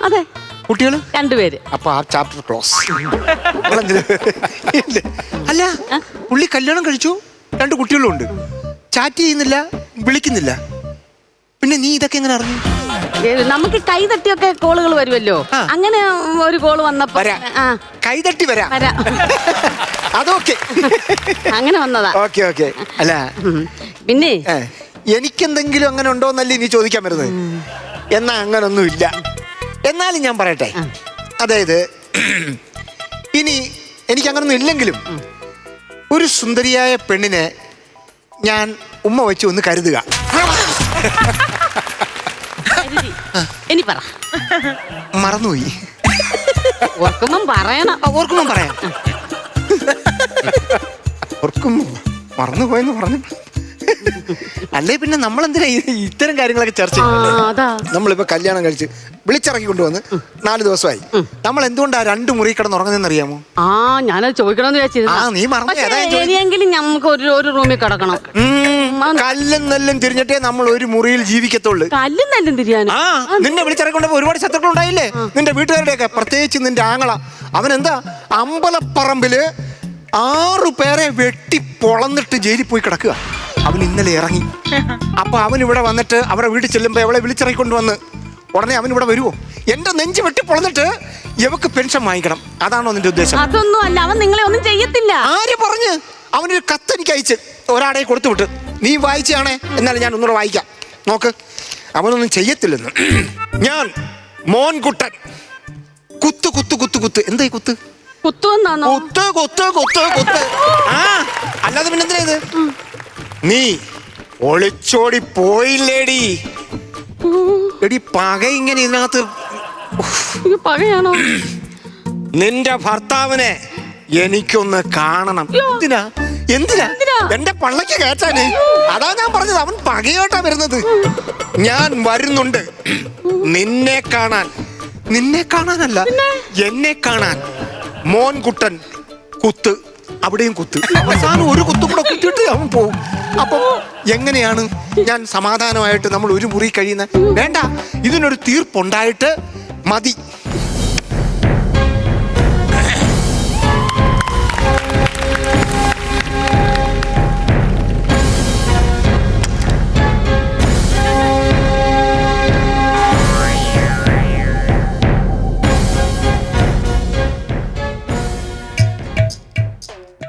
അതെ. കുട്ടികള്? 2 പേര്. അപ്പൊ ആ ചാപ്റ്റർ ക്ലോസ്. അല്ല, പുള്ളി കല്യാണം കഴിച്ചു, 2 കുട്ടികളും ഉണ്ട്, ചാറ്റ് ചെയ്യുന്നില്ല, വിളിക്കുന്നില്ല. പിന്നെ നീ ഇതൊക്കെ എങ്ങനെ അറിഞ്ഞു? നമുക്ക് കൈതട്ടിയൊക്കെ കോളുകൾ വരുമല്ലോ. അങ്ങനെ ഒരു കോള് വന്നപ്പോ കൈതട്ടി വരാം. അതൊക്കെ അങ്ങനെ വന്നതാ. Okay okay. അല്ല പിന്നെ എനിക്കെന്തെങ്കിലും അങ്ങനെ ഉണ്ടോന്നല്ലേ നീ ചോദിക്കാൻ വരുന്നത്? എന്നാ അങ്ങനൊന്നും ഇല്ല. എന്നാലും ഞാൻ പറയട്ടെ, അതായത് ഇനി എനിക്ക് അങ്ങനൊന്നും ഇല്ലെങ്കിലും ഒരു സുന്ദരിയായ പെണ്ണിനെ ഞാൻ ഉമ്മ വെച്ച് ഒന്ന് കരുതുക. ഇനി പറ. മറന്നുപോയി. ഓർക്കുമ്പം പറയണം. ഓർക്കുമ്പം പറയാം. ഓർക്കുമ്പോ മറന്നുപോയെന്ന് പറഞ്ഞു. അല്ലേ പിന്നെ നമ്മളെന്തിനാ ഇത്തരം കാര്യങ്ങളൊക്കെ ചർച്ച ചെയ്യുന്നത്? നമ്മളിപ്പോ കല്യാണം കഴിച്ച് വിളിച്ചിറക്കി കൊണ്ടുവന്ന് 4 ദിവസമായി. നമ്മൾ എന്തുകൊണ്ടാ 2 മുറി കിടന്ന് ഉറങ്ങുന്നതെന്ന് അറിയാമോ? ഞാനത് ചോദിക്കണമെന്ന് വിചാരിച്ചിരുന്നു. നീ മറന്നു. ഇനിയെങ്കിലും നമുക്ക് ഒരു റൂമിൽ കിടക്കണം. കല്ലും നെല്ലും തിരിഞ്ഞിട്ടേ നമ്മൾ ഒരു മുറിയിൽ ജീവിക്കത്തുള്ളൂ. കല്ലും നെല്ലും തിരിയാൻ? നിന്നെ വിളിച്ചിറക്കൊണ്ടപ്പോ ഒരുപാട് ശത്രുക്കൾ ഉണ്ടായില്ലേ നിന്റെ വീട്ടുകാരുടെയൊക്കെ? പ്രത്യേകിച്ച് നിന്റെ ആങ്ങള. അവനെന്താ അമ്പലപ്പറമ്പില് 6 പേരെ വെട്ടി പൊളന്നിട്ട് ജയിലിൽ പോയി കിടക്കുക. അവൻ ഇന്നലെ ഇറങ്ങി. അപ്പൊ അവൻ ഇവിടെ വന്നിട്ട് അവരെ വീട്ടിൽ ചെല്ലുമ്പോ അവളെ വിളിച്ചിറക്കിക്കൊണ്ട് വന്ന് ഉടനെ അവൻ ഇവിടെ വരുമോ? എന്റെ നെഞ്ച് വെട്ടി പൊളന്നിട്ട് ഇവക്ക് പെൻഷൻ വാങ്ങിക്കണം. അതാണോ നിന്റെ ഉദ്ദേശം? അതൊന്നും അല്ല, അവൻ നിങ്ങളെ ഒന്നും ചെയ്യത്തില്ല. ആര് പറഞ്ഞ്? അവനൊരു കത്ത് എനിക്ക് അയച്ച് ഒരാടെ കൊടുത്തു വിട്ട്. നീ വായിച്ചാണേ, എന്നാലും ഞാൻ ഒന്നുകൂടെ വായിക്കാം. നോക്ക്, അവനൊന്നും ചെയ്യത്തില്ലെന്ന്. ഞാൻ മോൻകുട്ടൻ കുത്ത് കുത്ത് കുത്ത് കുത്ത്. എന്തായി കുത്ത്? കുത്തുവെന്നാണോ? കുത്ത് കുത്ത് കുത്ത് കുത്ത്. അല്ലാതെ പിന്നെന്തിനാ ഇത്? നീ ഒളിച്ചോടി പോയില്ലേടി? എടി പക ഇങ്ങനെ ഇതിനകത്ത്. പകയാണോ? നിന്റെ ഭർത്താവിനെ എനിക്കൊന്ന് കാണണം. എന്തിനാ എന്തിനാ? എന്റെ പള്ളക്ക് കയറ്റാന്. അതാ ഞാൻ പറഞ്ഞത്, അവൻ പകയോട്ടാ വരുന്നത്. ഞാൻ വരുന്നുണ്ട് നിന്നെ കാണാൻ. നിന്നെ കാണാനല്ല, എന്നെ കാണാൻ. മോൻകുട്ടൻ കുത്ത്, അവിടെയും കുത്ത്. അവസാനം ഒരു കുത്തും കൂടെ കുത്തിയിട്ട് അവൻ പോവും. അപ്പൊ എങ്ങനെയാണ് ഞാൻ സമാധാനമായിട്ട് നമ്മൾ ഒരു മുറി കഴിയുന്ന? വേണ്ട, ഇതിനൊരു തീർപ്പുണ്ടായിട്ട് മതി.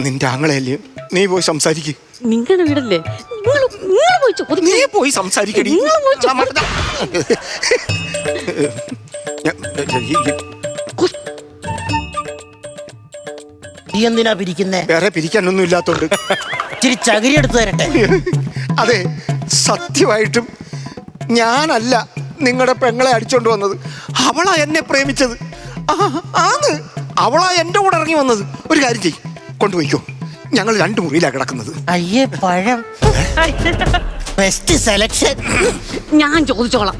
നിന്റെ ആങ്ങളെയല്ലേ, നീ പോയി സംസാരിക്ക്. നിങ്ങളുടെ വീടല്ലേ, നീ പോയി സംസാരിക്കടി. നീ എന്തിനാ പിരിക്കുന്നേ? വേറെ പിരിക്കാനൊന്നും ഇല്ലാത്തോണ്ട്. ഇച്ചിരി ചകിരി എടുത്തു തരട്ടെ? അതെ, സത്യമായിട്ടും ഞാനല്ല നിങ്ങളുടെ പെങ്ങളെ അടിച്ചോണ്ട് വന്നത്. അവളാ എന്നെ പ്രേമിച്ചത്. അവളാ എന്റെ കൂടെ ഇറങ്ങി വന്നത്. ഒരു കാര്യം ചെയ്യും, കൊണ്ടുപോയിക്കോ. ഞങ്ങൾ 2 മുറിയിലാണ് കിടക്കുന്നത്. അയ്യേ പഴം ബെസ്റ്റ് സെലക്ഷൻ. ഞാൻ ചോദിച്ചോളാം.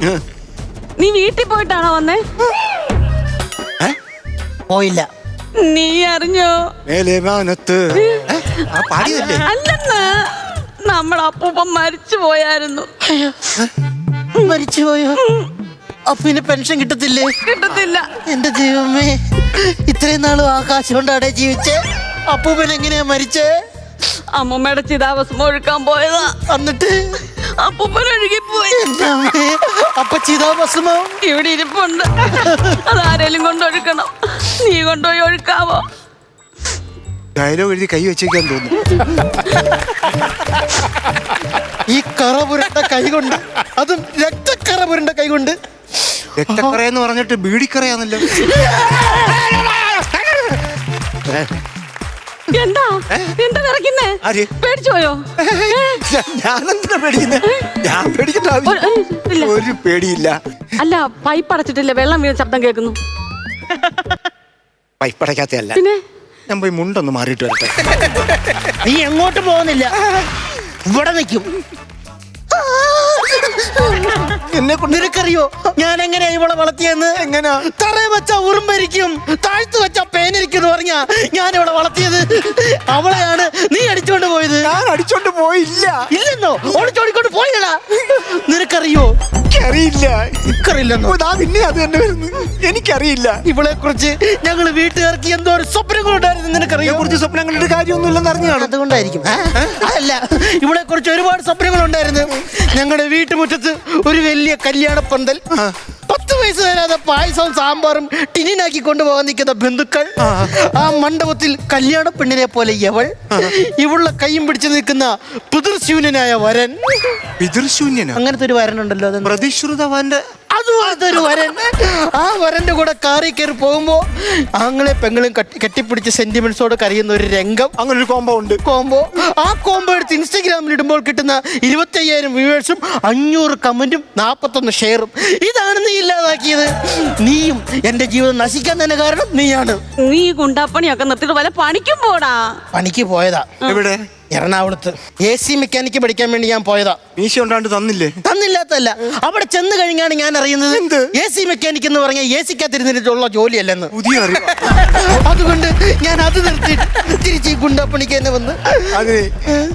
നീ വീട്ടിൽ പോയിട്ടാണോ വന്നേ? പോയില്ല. നീ അറിഞ്ഞോ? മേലെ മാനത്ത് പാടിയതല്ലേ? അല്ലെന്ന്, നമ്മുടെ അപ്പൂപ്പൻ മരിച്ചു പോയായിരുന്നു. മരിച്ചുപോയോ? അപ്പൊ ഇനി പെൻഷൻ കിട്ടത്തില്ലേ? കിട്ടത്തില്ല. എന്റെ ദൈവമേ, ഇത്രയും നാളും ആകാശം കൊണ്ടാടെ ജീവിച്ചേ. അപ്പൂപ്പൻ എങ്ങനെയാ മരിച്ചേ? അമ്മൂമ്മയുടെ ചിതാഭസ്മം ഒഴുക്കാൻ പോയതാ. എന്നിട്ട് അപ്പൂപ്പൻ ഒഴുകിപ്പോയി. അപ്പൊ ചിതാഭസ്മം ഇവിടെ ഇരിപ്പുണ്ട്. അതാരേലും കൊണ്ടൊഴുക്കണം. നീ കൊണ്ടുപോയി ഒഴുക്കാവോ? ഡയലോഗ് എഴുതി കൈ വെച്ചേക്കാൻ തോന്നുന്നു. ഈ കറ പുരണ്ട കൈ കൊണ്ട്, അതും രക്തക്കറ പുരണ്ട കൈ കൊണ്ട്. രക്തക്കറയെന്ന് പറഞ്ഞിട്ട് ബീഡിക്കറയാണല്ലോ. എന്താ എന്താ വിറയ്ക്കുന്നേ? പേടിച്ചോയോ? ഞാനെന്തിനാ പേടിക്കുന്നേ? ഞാൻ പേടിക്കേണ്ട ആവശ്യം ഒരു പേടിയില്ല. അല്ല, പൈപ്പ് അടച്ചിട്ടില്ല, വെള്ളം വീണ ശബ്ദം കേൾക്കുന്നു. പൈപ്പ് അടയ്ക്കാത്തല്ല, പിന്നെ ഞാൻ പോയി മുണ്ടൊന്ന് മാറിയിട്ട് വരട്ടെ. നീ എങ്ങോട്ട് പോകുന്നില്ല, ഇവിടെ നിൽക്കും. എന്നെ കൊണ്ട് നിനക്കറിയോ ഞാൻ എങ്ങനെയാ ഇവളെ വളർത്തിയെന്ന്? എങ്ങനാ? തറയെ വെച്ച ഉറുമ്പരിക്കും താഴ്ത്തു വെച്ച പേനിരിക്കും പറഞ്ഞാ ഞാൻ ഇവളെ വളർത്തിയത്. അവളെയാണ് നീ അടിച്ചോണ്ട് പോയത്. ഞാൻ അടിച്ചോണ്ട് പോയില്ല. ഇല്ലെന്നോ? ഓടിച്ചോടിക്കൊണ്ട് പോയില്ലടാ. നിനക്കറിയോ? എനിക്കറിയില്ല. നിനക്കറിയില്ലെന്നോ? പിന്നെ അത് തന്നെ വരുന്നു. എനിക്കറിയില്ല. ഇവളെ കുറിച്ച് ഞങ്ങള് വീട്ടുകാർക്ക് എന്തോ ഒരു സ്വപ്നങ്ങളുണ്ടായിരുന്നു. നിനക്കറിയോ? കുറിച്ച് സ്വപ്നങ്ങളുടെ കാര്യമൊന്നുമില്ലെന്ന് അറിഞ്ഞാണ്. അതുകൊണ്ടായിരിക്കും. അല്ല, ഇവളെ കുറിച്ച് ഒരുപാട് സ്വപ്നങ്ങളുണ്ടായിരുന്നു. ഞങ്ങളുടെ വീട്ടുമുറ്റത്ത് ഒരു വലിയ കല്യാണ പന്തൽ, 10 വയസ്സ് തരാതെ പായസവും സാമ്പാറും ടിന്നിനാക്കി കൊണ്ടുപോകാൻ നിൽക്കുന്ന ബന്ധുക്കൾ, ആ മണ്ഡപത്തിൽ കല്യാണ പെണ്ണിനെ പോലെ ഇവളുടെ കൈയും പിടിച്ചു നിൽക്കുന്ന പിതൃശൂന്യനായ വരൻ. പിതൃശൂന്യനാ? അങ്ങനത്തെ ഒരു വരനുണ്ടല്ലോ, പ്രതിശ്രുതവാന്റെ അതുപോലത്തെ ഒരു വരൻ. ആ വരന്റെ കൂടെ കാറി കയറി പോകുമ്പോ ആങ്ങളെ പെങ്ങളും കെട്ടിപ്പിടിച്ച് സെന്റിമെന്റ്സോട് കരയുന്ന ഒരു രംഗം. അങ്ങനെ ഒരു കോംബോ ഉണ്ട്. ആ കോംബോ എടുത്ത് ഇൻസ്റ്റഗ്രാമിൽ ഇടുമ്പോൾ കിട്ടുന്ന 25,000 വ്യൂവേഴ്സും 500 കമന്റും 41 ഷെയറും. ഇതാണ് നീ ഇല്ലാതാക്കിയത്. നീയും എന്റെ ജീവിതം നശിക്കാൻ തന്നെ കാരണം നീയാണ്. നീ ഗുണ്ടാപ്പണിയൊക്കെ നിർത്തിയിട്ട് വല്ല പണിക്കും പോടാ. പണിക്ക് പോയതാ. എവിടെ? എറണാകുളത്ത് AC മെക്കാനിക്ക് പഠിക്കാൻ വേണ്ടി ഞാൻ പോയതാ. മീശ ഉണ്ടാണ്ട് തന്നില്ലേ? തന്നില്ലാത്തല്ല, അവിടെ ചെന്ന് കഴിഞ്ഞാണ് ഞാൻ അറിയുന്നത് AC മെക്കാനിക് എന്ന് പറഞ്ഞാൽ AC-ക്കകത്തിരുന്നിട്ടുള്ള ജോലിയല്ലെന്ന്. പുതിയ അറിവ്. അതുകൊണ്ട് ഞാൻ അത് നിർത്തിയിട്ട് തിരിച്ച് ഈ ഗുണ്ടാപ്പണിക്ക് തന്നെ വന്ന്. അതെ,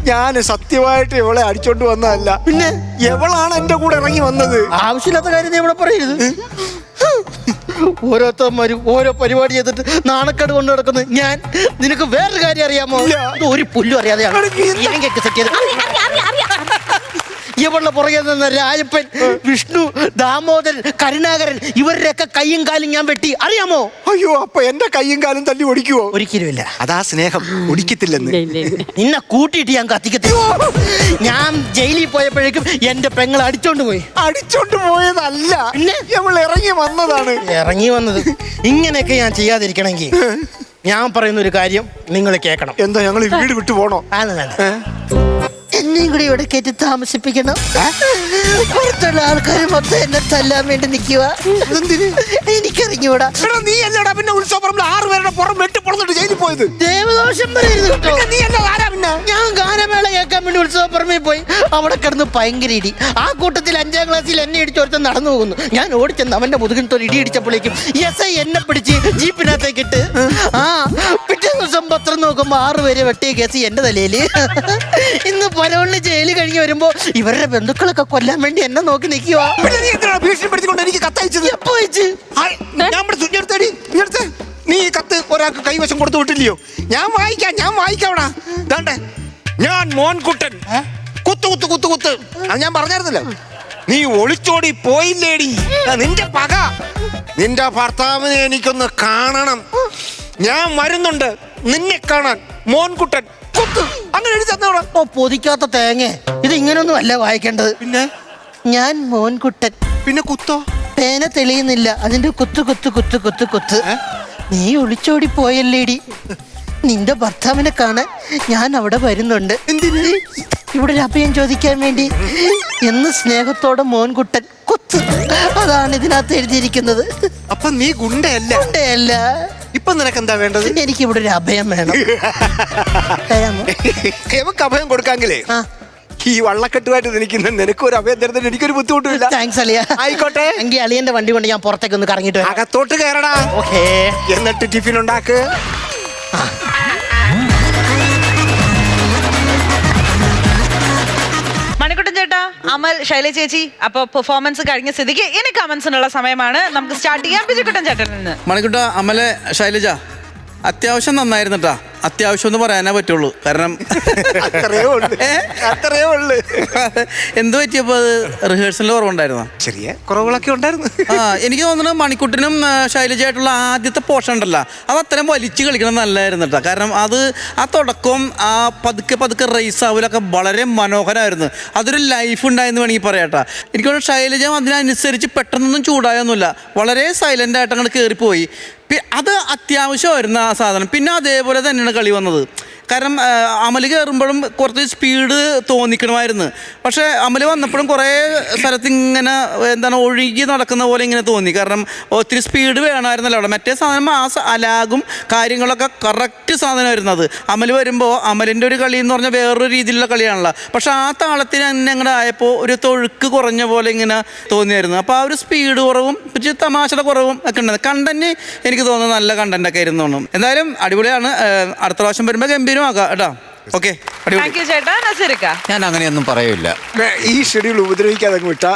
ഞാൻ സത്യമായിട്ട് ഇവളെ അടിച്ചോണ്ട് വന്നതല്ല. പിന്നെ എവളാണ് എന്റെ കൂടെ ഇറങ്ങി വന്നത്. ആവശ്യമില്ലാത്ത കാര്യം നീ ഇവിടെ പറയരുത്. ഓരോരുത്തന്മാരും ഓരോ പരിപാടി ചെയ്തിട്ട് നാണക്കേട് കൊണ്ട് നടക്കുന്നത് ഞാൻ. നിനക്ക് വേറൊരു കാര്യം അറിയാമോ? ഒരു പുല്ലും അറിയാതെയാണ് സെറ്റ് ചെയ്ത്. ഇവളുടെ പുറകെ നിന്ന രാജപ്പൻ, വിഷ്ണു, ദാമോദരൻ, കരുണാകരൻ, ഇവരുടെയൊക്കെ കയ്യും കാലും ഞാൻ വെട്ടി. അറിയാമോ? അയ്യോ, അപ്പൊ എന്റെ കയ്യും കാലും തല്ലി ഒടിക്കുവോ? ഒരിക്കലുമില്ല. അതാ സ്നേഹം, ഒടിക്കത്തില്ലെന്ന്. നിന്നെ കൂട്ടിയിട്ട് ഞാൻ കത്തിക്കത്തില്ല. ഞാൻ ജയിലിൽ പോയപ്പോഴേക്കും എന്റെ പെങ്ങൾ അടിച്ചോണ്ട് പോയി. അടിച്ചോണ്ട് പോയതല്ല, പിന്നെ ഇവൾ ഇറങ്ങി വന്നതാണ്. ഇറങ്ങി വന്നത്. ഇങ്ങനെയൊക്കെ ഞാൻ ചെയ്യാതിരിക്കണമെങ്കിൽ ഞാൻ പറയുന്ന ഒരു കാര്യം നിങ്ങൾ കേൾക്കണം. എന്താ, ഞങ്ങൾ വീട് വിട്ടു പോണോ? എന്നെയും കൂടി ഇവിടെ കയറ്റി താമസിപ്പിക്കണം. പുറത്തുള്ള ആൾക്കാർ മൊത്തം എന്നെ തല്ലാൻ വേണ്ടി നിൽക്കുക. എനിക്കറിഞ്ഞൂടാ. നീ അല്ലടാ പിന്നെ ഉത്സവപ്പറമ്പിൽ 6 പേരുടെ പുറം വെട്ടി പുറന്നിട്ട് ജയിലിൽ പോയത്. ദേവദോഷം പറയരുത് കേട്ടോ. നീ എന്താ ആരാ പിന്നെ? ഞാൻ ഗാനമേള കേൾക്കാൻ വേണ്ടി ഉത്സവപ്പറമ്പിൽ പോയി. അവിടെ കിടന്ന് ഭയങ്കര ഇടി. ആ കൂട്ടത്തിൽ 5ാം ക്ലാസ്സിൽ എന്നെ ഇടിച്ചോർത്ത് നടന്നു പോകുന്നു. ഞാൻ ഓടിച്ചെന്ന് അവന്റെ മുതുകിനത്തോട് ഇടി ഇടിച്ചപ്പോഴേക്കും SI എന്നെ പിടിച്ച് ജീപ്പിനകത്തേക്ക് ഇട്ട്. പിറ്റേ ദിവസം പത്രം നോക്കുമ്പോ 6 പേരെ വെട്ടിയ കേസ് എന്റെ തലയില്. ഇന്ന് പരവണ്ണി ജയിലിൽ കഴിഞ്ഞ് വരുമ്പോ ഇവരുടെ ബന്ധുക്കളൊക്കെ കൊല്ലാൻ വേണ്ടി എന്നെ നോക്കി നിൽക്കുക. ഭീഷണിപ്പെടുത്തിക്കൊണ്ട് എനിക്ക് കത്തയച്ചത് എപ്പോ വെച്ച്? നീ ഈ കത്ത് ഒരാൾക്ക് കൈവശം കൊടുത്തു വിട്ടില്ലയോ? ഞാൻ വായിക്കാവടാ. ഞാൻ മോൻകുട്ടൻ, കുത്ത് കുത്ത് കുത്ത് കുത്ത്. അത് ഞാൻ പറഞ്ഞായിരുന്നല്ലോ. നീ ഒളിച്ചോടി പോയില്ലേടി? നിന്റെ പക, നിന്റെ ഭർത്താവിനെ എനിക്കൊന്ന് കാണണം. ഞാൻ വരുന്നുണ്ട് നിന്നെ കാണാൻ. മോൻകുട്ടൻ കുത്ത്. അങ്ങനെ എഴുതി തന്നോടാ. പൊതിക്കാത്ത തേങ്ങ. ഇത് ഇങ്ങനൊന്നും അല്ല വായിക്കേണ്ടത്. പിന്നെ ഞാൻ മോൻകുട്ടൻ. പിന്നെ കുത്തോ? പേന തെളിയുന്നില്ല, അതിന്റെ കുത്ത് കുത്ത് കുത്ത് കുത്ത് കുത്ത്. നീ ഒളിച്ചോടി പോയല്ലേടി? നിന്റെ ഭർത്താവിനെ കാണാൻ ഞാൻ അവിടെ വരുന്നുണ്ട്. ഇവിടെ ഒരു അഭയം ചോദിക്കാൻ വേണ്ടി. എന്ന് സ്നേഹത്തോടെ മോൻകുട്ടൻ കുത്ത്. അതാണ് ഇതിനകത്ത് എഴുതിയിരിക്കുന്നത്. അപ്പൊ നീ ഗുണ്ടയല്ല? ഗുണ്ടയല്ല. ഇപ്പൊ നിനക്ക് എന്താ വേണ്ടത്? എനിക്ക് ഇവിടെ ഒരു അഭയം വേണം. എവക്ക് അഭയം കൊടുക്കാങ്കിലേ ഈ വള്ളക്കെട്ടുമായിട്ട് നിൽക്കുന്ന നിനക്ക് ഒരു അഭയം തരുന്നതിന് എനിക്കൊരു ബുദ്ധിമുട്ടില്ല. താങ്ക്സ് അളിയ. ആയിക്കോട്ടെ. എങ്കിൽ അളിയന്റെ വണ്ടി കൊണ്ട് ഞാൻ പുറത്തേക്ക് ഒന്ന് കറങ്ങിട്ട് വരാം. അകത്തോട്ട് കയറടാ. ഓക്കേ. എന്നിട്ട് ടിഫിൻ ഉണ്ടാക്ക്. മണിക്കുട്ടൻ ചേട്ടാ, അമൽ, ശൈലജ ചേച്ചി, അപ്പൊ പെർഫോമൻസ് കഴിഞ്ഞ സ്ഥിതിക്ക് ഇനി കമന്റ്സിനുള്ള സമയമാണ്. നമുക്ക് സ്റ്റാർട്ട് ചെയ്യാം ബിജുക്കുട്ടൻ ചേട്ടനിൽ നിന്ന്. മണിക്കുട്ട, അമലെ, ശൈലജ, അത്യാവശ്യം നന്നായിരുന്നു കേട്ടാ. അത്യാവശ്യം എന്ന് പറയാനേ പറ്റുള്ളൂ. കാരണം എന്ത് പറ്റിയപ്പോ അത് റിഹേഴ്സലിൽ കുറവുണ്ടായിരുന്നോ? ചെറിയ കുറവുകളൊക്കെ ഉണ്ടായിരുന്നു. എനിക്ക് തോന്നുന്നു മണിക്കുട്ടനും ശൈലജയായിട്ടുള്ള ആദ്യത്തെ പോർഷൻ ഉണ്ടല്ലോ, അത് അത്രയും വലിച്ചു കളിക്കണം നല്ലായിരുന്നു കേട്ടോ. കാരണം അത് ആ തുടക്കവും ആ പതുക്കെ പതുക്കെ റേസ് ആവലൊക്കെ വളരെ മനോഹരമായിരുന്നു. അതൊരു ലൈഫ് ഉണ്ടായെന്ന് വേണമെങ്കിൽ പറയാട്ടാ. എനിക്ക് തോന്നുന്നു ശൈലജ അതിനനുസരിച്ച് പെട്ടെന്നൊന്നും ചൂടായൊന്നുമില്ല. വളരെ സൈലന്റ് ആയിട്ട് അങ്ങോട്ട് കയറിപ്പോയി. അത് അത്യാവശ്യമായിരുന്നു ആ സാധനം. പിന്നെ അതേപോലെ തന്നെയാണ് കളി വന്നത്. കാരണം അമല് കയറുമ്പോഴും കുറച്ച് സ്പീഡ് തോന്നിക്കണമായിരുന്നു. പക്ഷേ അമല് വന്നപ്പോഴും കുറേ സ്ഥലത്ത് ഇങ്ങനെ എന്താണ് ഒഴുകി നടക്കുന്ന പോലെ ഇങ്ങനെ തോന്നി. കാരണം ഒത്തിരി സ്പീഡ് വേണമായിരുന്നല്ലോ അവിടെ. മറ്റേ സാധനം ആ അലാഗും കാര്യങ്ങളൊക്കെ കറക്റ്റ് സാധനമായിരുന്നു. അത് അമല് വരുമ്പോൾ അമലിൻ്റെ ഒരു കളി എന്ന് പറഞ്ഞാൽ വേറൊരു രീതിയിലുള്ള കളിയാണല്ലോ. പക്ഷേ ആ താളത്തിന് തന്നെ അങ്ങോട്ട് ആയപ്പോൾ ഒരു തൊഴുക്ക് കുറഞ്ഞ പോലെ ഇങ്ങനെ തോന്നിയായിരുന്നു. അപ്പോൾ ആ ഒരു സ്പീഡ് കുറവും പിന്നെ തമാശയുടെ കുറവും ഒക്കെ ഉണ്ടായിരുന്നു. കണ്ടന്റ് എനിക്ക് തോന്നുന്നു നല്ല കണ്ടന്റൊക്കെ ആയിരുന്നു തോന്നും. എന്തായാലും അടിപൊളിയാണ്. അടുത്ത പ്രാവശ്യം വരുമ്പോൾ ഗംഭീരമാക്കാം കേട്ടോ. ഓക്കെ, ഞാൻ അങ്ങനെയൊന്നും പറയൂല. ഈ ഷെഡ്യൂൾ ഉപദ്രവിക്കാതെ വിട്ടാ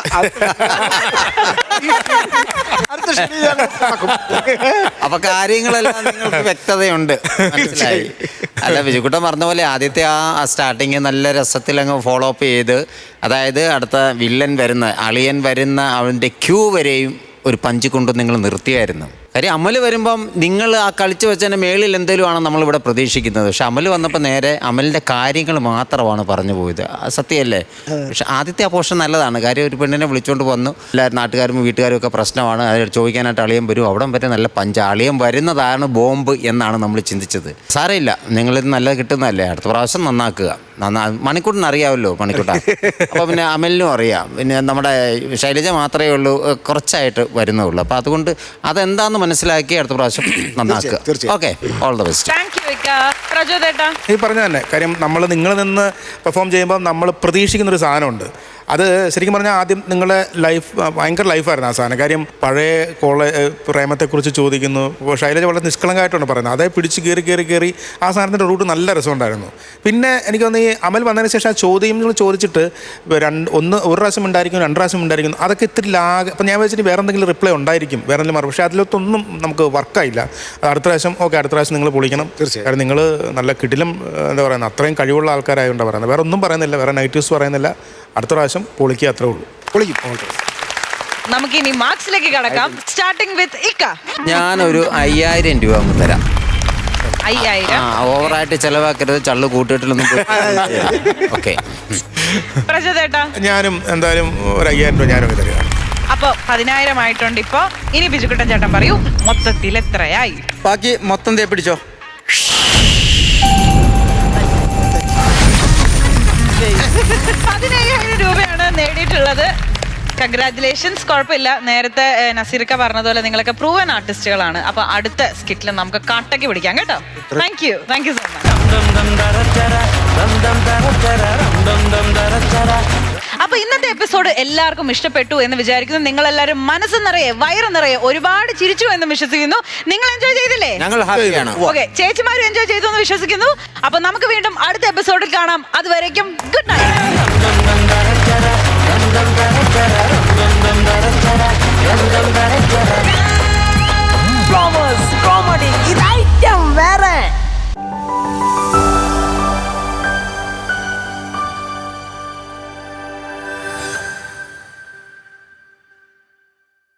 അപ്പൊ കാര്യങ്ങളെല്ലാം നിങ്ങൾക്ക് വ്യക്തതയുണ്ട്, മനസ്സിലായി. അല്ല, ബിജുക്കുട്ടൻ പറഞ്ഞ പോലെ ആദ്യത്തെ ആ സ്റ്റാർട്ടിങ് നല്ല രസത്തിൽ അങ്ങ് ഫോളോ അപ്പ് ചെയ്ത്, അതായത് അടുത്ത വില്ലൻ വരുന്ന അളിയൻ വരുന്ന അവൻ്റെ ക്യൂ വരെയും ഒരു പഞ്ച് കൊണ്ട് നിങ്ങൾ നിർത്തിയായിരുന്നു. കാര്യം അമല് വരുമ്പം നിങ്ങൾ ആ കളിച്ചു വെച്ചതിൻ്റെ മേളിൽ എന്തെങ്കിലും ആണ് നമ്മളിവിടെ പ്രതീക്ഷിക്കുന്നത്. പക്ഷെ അമല് വന്നപ്പോൾ നേരെ അമലിൻ്റെ കാര്യങ്ങൾ മാത്രമാണ് പറഞ്ഞു പോയത്. സത്യമല്ലേ? പക്ഷെ ആദ്യത്തെ ആ പോർഷൻ നല്ലതാണ്. കാര്യം ഒരു പെണ്ണിനെ വിളിച്ചുകൊണ്ട് വന്നു, എല്ലാവരും നാട്ടുകാരും വീട്ടുകാരും ഒക്കെ പ്രശ്നമാണ്, അത് ചോദിക്കാനായിട്ട് അളിയൻ വരും. അവിടെ വരെ നല്ല പഞ്ച്, അളിയൻ വരുന്നതാണ് ബോംബ് എന്നാണ് നമ്മൾ ചിന്തിച്ചത്. സാരമില്ല, നിങ്ങളിത് നല്ല കിട്ടുന്നതല്ലേ, അടുത്ത പ്രാവശ്യം നന്നാക്കുക. മണിക്കൂട്ടിന് അറിയാമല്ലോ, മണിക്കൂട്ട. അപ്പോൾ പിന്നെ അമലിനും അറിയാം, പിന്നെ നമ്മുടെ ശൈലജ മാത്രമേ ഉള്ളൂ കുറച്ചായിട്ട് വരുന്നുള്ളൂ. അപ്പോൾ അതുകൊണ്ട് അതെന്താണെന്ന് മനസ്സിലാക്കി അടുത്ത പ്രാവശ്യം നന്നാക്കുക. Okay, all the best. ഈ പറഞ്ഞ തന്നെ കാര്യം, നിങ്ങൾ നിന്ന് പെർഫോം ചെയ്യുമ്പോൾ നമ്മൾ പ്രതീക്ഷിക്കുന്നൊരു സാധനമുണ്ട്. അത് ശരിക്കും പറഞ്ഞാൽ ആദ്യം നിങ്ങളുടെ ലൈഫ് ഭയങ്കര ലൈഫായിരുന്നു ആ സാധനം. കാര്യം പഴയ പ്രേമത്തെക്കുറിച്ച് ചോദിക്കുന്നു. ഇപ്പോൾ ശൈലജ വളരെ നിഷ്കളങ്കമായിട്ടാണ് പറയുന്നത്. അതേ പിടിച്ച് കയറി ആ സാധനത്തിൻ്റെ റൂട്ട് നല്ല രസമുണ്ടായിരുന്നു. പിന്നെ എനിക്ക് തോന്നുന്നു ഈ അമൽ വന്നതിന് ശേഷം ആ ചോദ്യങ്ങൾ ചോദിച്ചിട്ട് ഒരു പ്രാവശ്യം ഉണ്ടായിരിക്കും, 2 പ്രാവശ്യം ഉണ്ടായിരിക്കും, അതൊക്കെ ഇത്തിരി അപ്പം ഞാൻ വെച്ചിട്ട് വേറെ എന്തെങ്കിലും റിപ്ലൈ ഉണ്ടായിരിക്കും, വേറെ എന്തെങ്കിലും മറുപടി. പക്ഷേ അതിലൊത്തൊന്നും നമുക്ക് വർക്കായില്ല. അടുത്ത പ്രാവശ്യം അടുത്ത പ്രാവശ്യം നിങ്ങൾ പൊളിക്കണം. തീർച്ചയായും നിങ്ങൾ നല്ല കിടിലും എന്താ പറയുന്നത്, അത്രയും കഴിവുള്ള ആൾക്കാരായതുകൊണ്ടാണ് പറയുന്നത്. വേറെ ഒന്നും പറയുന്നില്ല, വേറെ നെഗറ്റീവ്സ് പറയുന്നില്ല. അടുത്ത പ്രാവശ്യം പൊളിക്കുക, അത്രേ ഉള്ളൂ. പൊളിക്കും. നമുക്ക് ഇനി മാർക്സിലേക്ക് കടക്കാം. സ്റ്റാർട്ടിംഗ് വിത്ത് ഇക്ക. ഞാനൊരു 5000 രൂപ അങ്ങ് തരാം. 5000. ഓവറായിട്ട് ചെലവാക്കരുത്, ചള്ളു കൂട്ടിയിട്ടിലൊന്നും. ഓക്കെ, ഞാനും എന്തായാലും ഒരു 5000 രൂപ ഞാനും തരിക. അപ്പൊ 10000 ആയിട്ടുണ്ട് ഇപ്പൊ. ഇനി ബിജുക്കുട്ടൻ ചേട്ടൻ പറയൂ, മൊത്തത്തിൽ എത്രയായി? ബാക്കി മൊത്തം പിടിച്ചോ. 10000 രൂപയാണ് നേടിയിട്ടുള്ളത്. കൺഗ്രാറ്റുലേഷൻസ്. കുഴപ്പമില്ല, നേരത്തെ നസീർക്ക പറഞ്ഞതുപോലെ നിങ്ങളൊക്കെ പ്രൂവൻ ആർട്ടിസ്റ്റുകളാണ്. അപ്പൊ അടുത്ത സ്കിറ്റിൽ നമുക്ക് കാട്ടയ്ക്ക് പിടിക്കാം കേട്ടോ. Thank you so much. അപ്പൊ ഇന്നത്തെ എപ്പിസോഡ് എല്ലാവർക്കും ഇഷ്ടപ്പെട്ടു എന്ന് വിചാരിക്കുന്നു. നിങ്ങൾ എല്ലാവരും മനസ്സ് നിറയെ വയറ് നിറയെ ഒരുപാട് ചിരിച്ചു എന്ന് വിശ്വസിക്കുന്നു. നിങ്ങൾ എൻജോയ് ചെയ്തില്ലേ? ഓക്കെ, ചേച്ചിമാരും എൻജോയ് ചെയ്തു എന്ന് വിശ്വസിക്കുന്നു. അപ്പൊ നമുക്ക് വീണ്ടും അടുത്ത എപ്പിസോഡിൽ കാണാം. അതുവരേക്കും ഗുഡ് നൈറ്റ്.